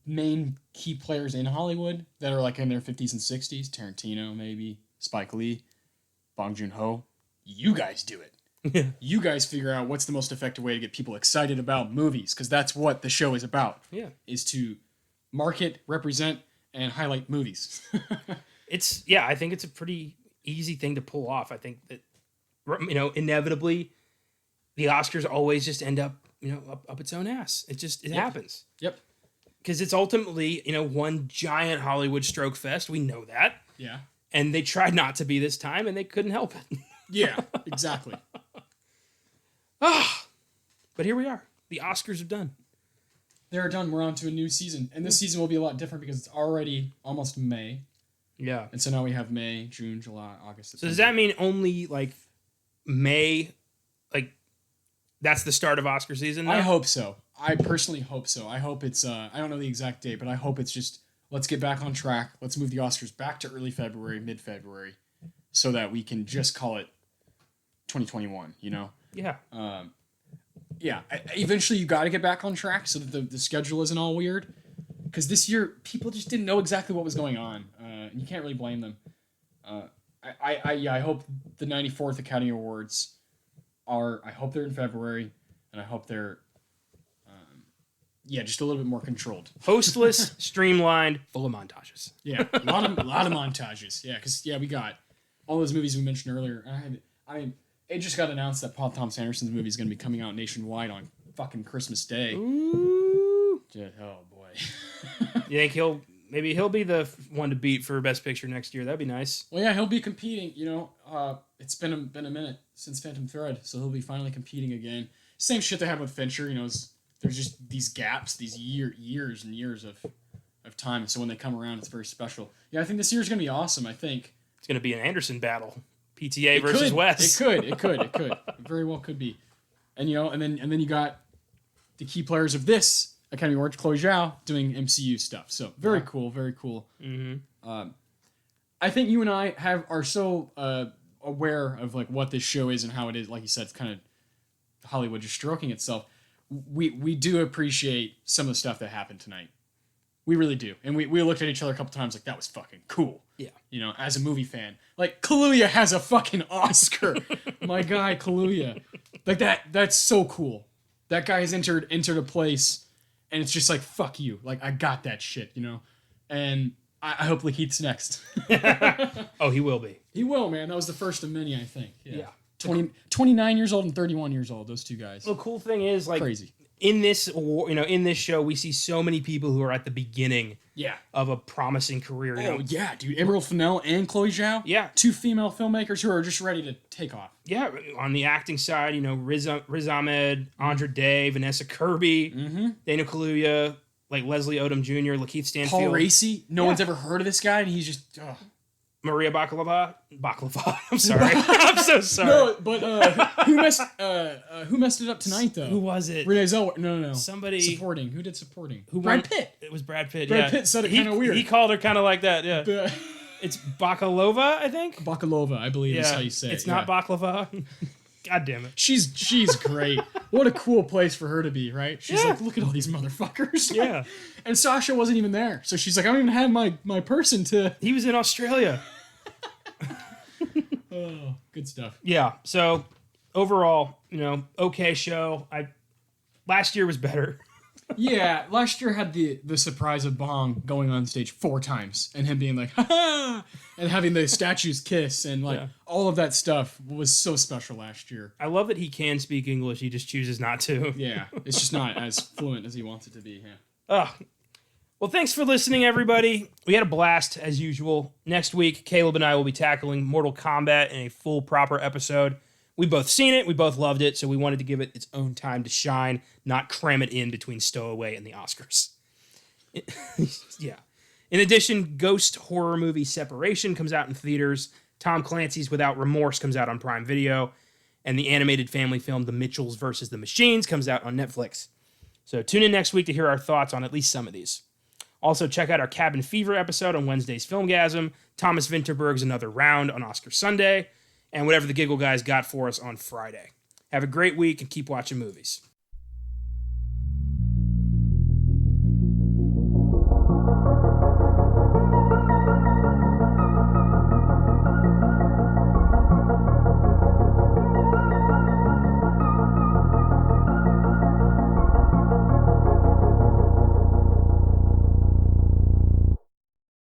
main key players in Hollywood that are like in their 50s and 60s? Tarantino, maybe. Spike Lee. Bong Joon-ho, you guys do it. Yeah. You guys figure out what's the most effective way to get people excited about movies, because that's what the show is about. Yeah. Is to market, represent, and highlight movies. I think it's a pretty easy thing to pull off. I think that, inevitably, the Oscars always just end up, up its own ass. It happens. Yep. Because it's ultimately, one giant Hollywood stroke fest. We know that. Yeah. And they tried not to be this time, and they couldn't help it. Yeah, exactly. But here we are. The Oscars are done. They're done. We're on to a new season. And this season will be a lot different because it's already almost May. Yeah. And so now we have May, June, July, August, September. So does that mean only, May, that's the start of Oscar season now? I hope so. I personally hope so. I hope it's, I don't know the exact date, but I hope it's just, let's get back on track. Let's move the Oscars back to early February, mid-February, so that we can just call it 2021, Yeah. Eventually you got to get back on track so that the schedule isn't all weird. Because this year, people just didn't know exactly what was going on. And you can't really blame them. I hope the 94th Academy Awards I hope they're in February, and I hope they're, just a little bit more controlled. Hostless, streamlined, full of montages. Yeah, a lot of montages. Yeah, because, we got all those movies we mentioned earlier. It just got announced that Paul Thomas Anderson's movie is going to be coming out nationwide on fucking Christmas Day. Ooh. Oh, boy. You think he'll be the one to beat for Best Picture next year? That'd be nice. Well, yeah, he'll be competing. It's been a minute since Phantom Thread, so he'll be finally competing again. Same shit they had with Fincher. There's just these gaps, these years and years of time. So when they come around, it's very special. Yeah, I think this year's gonna be awesome. I think it's gonna be an Anderson battle, PTA versus Wes. It could. It very well could be. And and then you got the key players of this Academy Award, Chloe Zhao, doing MCU stuff. So very cool, very cool. Mm-hmm. I think you and I are so aware of what this show is and how it is. Like you said, it's kind of Hollywood just stroking itself. We do appreciate some of the stuff that happened tonight. We really do. And we looked at each other a couple times that was fucking cool. Yeah. As a movie fan. Kaluuya has a fucking Oscar. My guy, Kaluuya. That's so cool. That guy has entered a place, and it's just fuck you. I got that shit, And I hope Lakeith's next. Oh, he will be. He will, man. That was the first of many, I think. Yeah. 29 years old and 31 years old, those two guys. The cool thing is, crazy. In this show, we see so many people who are at the beginning of a promising career. Yeah, dude. Emerald Fennell and Chloe Zhao. Yeah. Two female filmmakers who are just ready to take off. Yeah, on the acting side, Riz Ahmed, Andra Day, Vanessa Kirby, Daniel Kaluuya, Leslie Odom Jr., Lakeith Stanfield. Paul Raci. No one's ever heard of this guy, and he's just... Maria Bakalova. I'm sorry. I'm so sorry. No, but who messed it up tonight though? Who was it? Renee Zellweger. No. Somebody supporting. Who did supporting? Brad Pitt. It was Brad Pitt. Brad Pitt said it kind of weird. He called her kind of like that. Yeah. It's Bakalova, I think. Bakalova, I believe is how you say it. It's not baklava. God damn it. She's great. What a cool place for her to be, right? She's look at all these motherfuckers. Yeah. And Sasha wasn't even there, so she's like, I don't even have my person to. He was in Australia. Oh, good stuff. Yeah. So overall, okay show. Last year was better. Yeah, last year had the surprise of Bong going on stage 4 times and him being like, ha ha, and having the statues kiss and all of that stuff was so special last year. I love that he can speak English. He just chooses not to. Yeah, it's just not as fluent as he wants it to be. Yeah. Well, thanks for listening, everybody. We had a blast, as usual. Next week, Caleb and I will be tackling Mortal Kombat in a full, proper episode. We both seen it. We both loved it, so we wanted to give it its own time to shine, not cram it in between Stowaway and the Oscars. Yeah. In addition, ghost horror movie Separation comes out in theaters. Tom Clancy's Without Remorse comes out on Prime Video. And the animated family film The Mitchells vs. the Machines comes out on Netflix. So tune in next week to hear our thoughts on at least some of these. Also, check out our Cabin Fever episode on Wednesday's Filmgazm, Thomas Vinterberg's Another Round on Oscar Sunday, and whatever the Giggle Guys got for us on Friday. Have a great week and keep watching movies.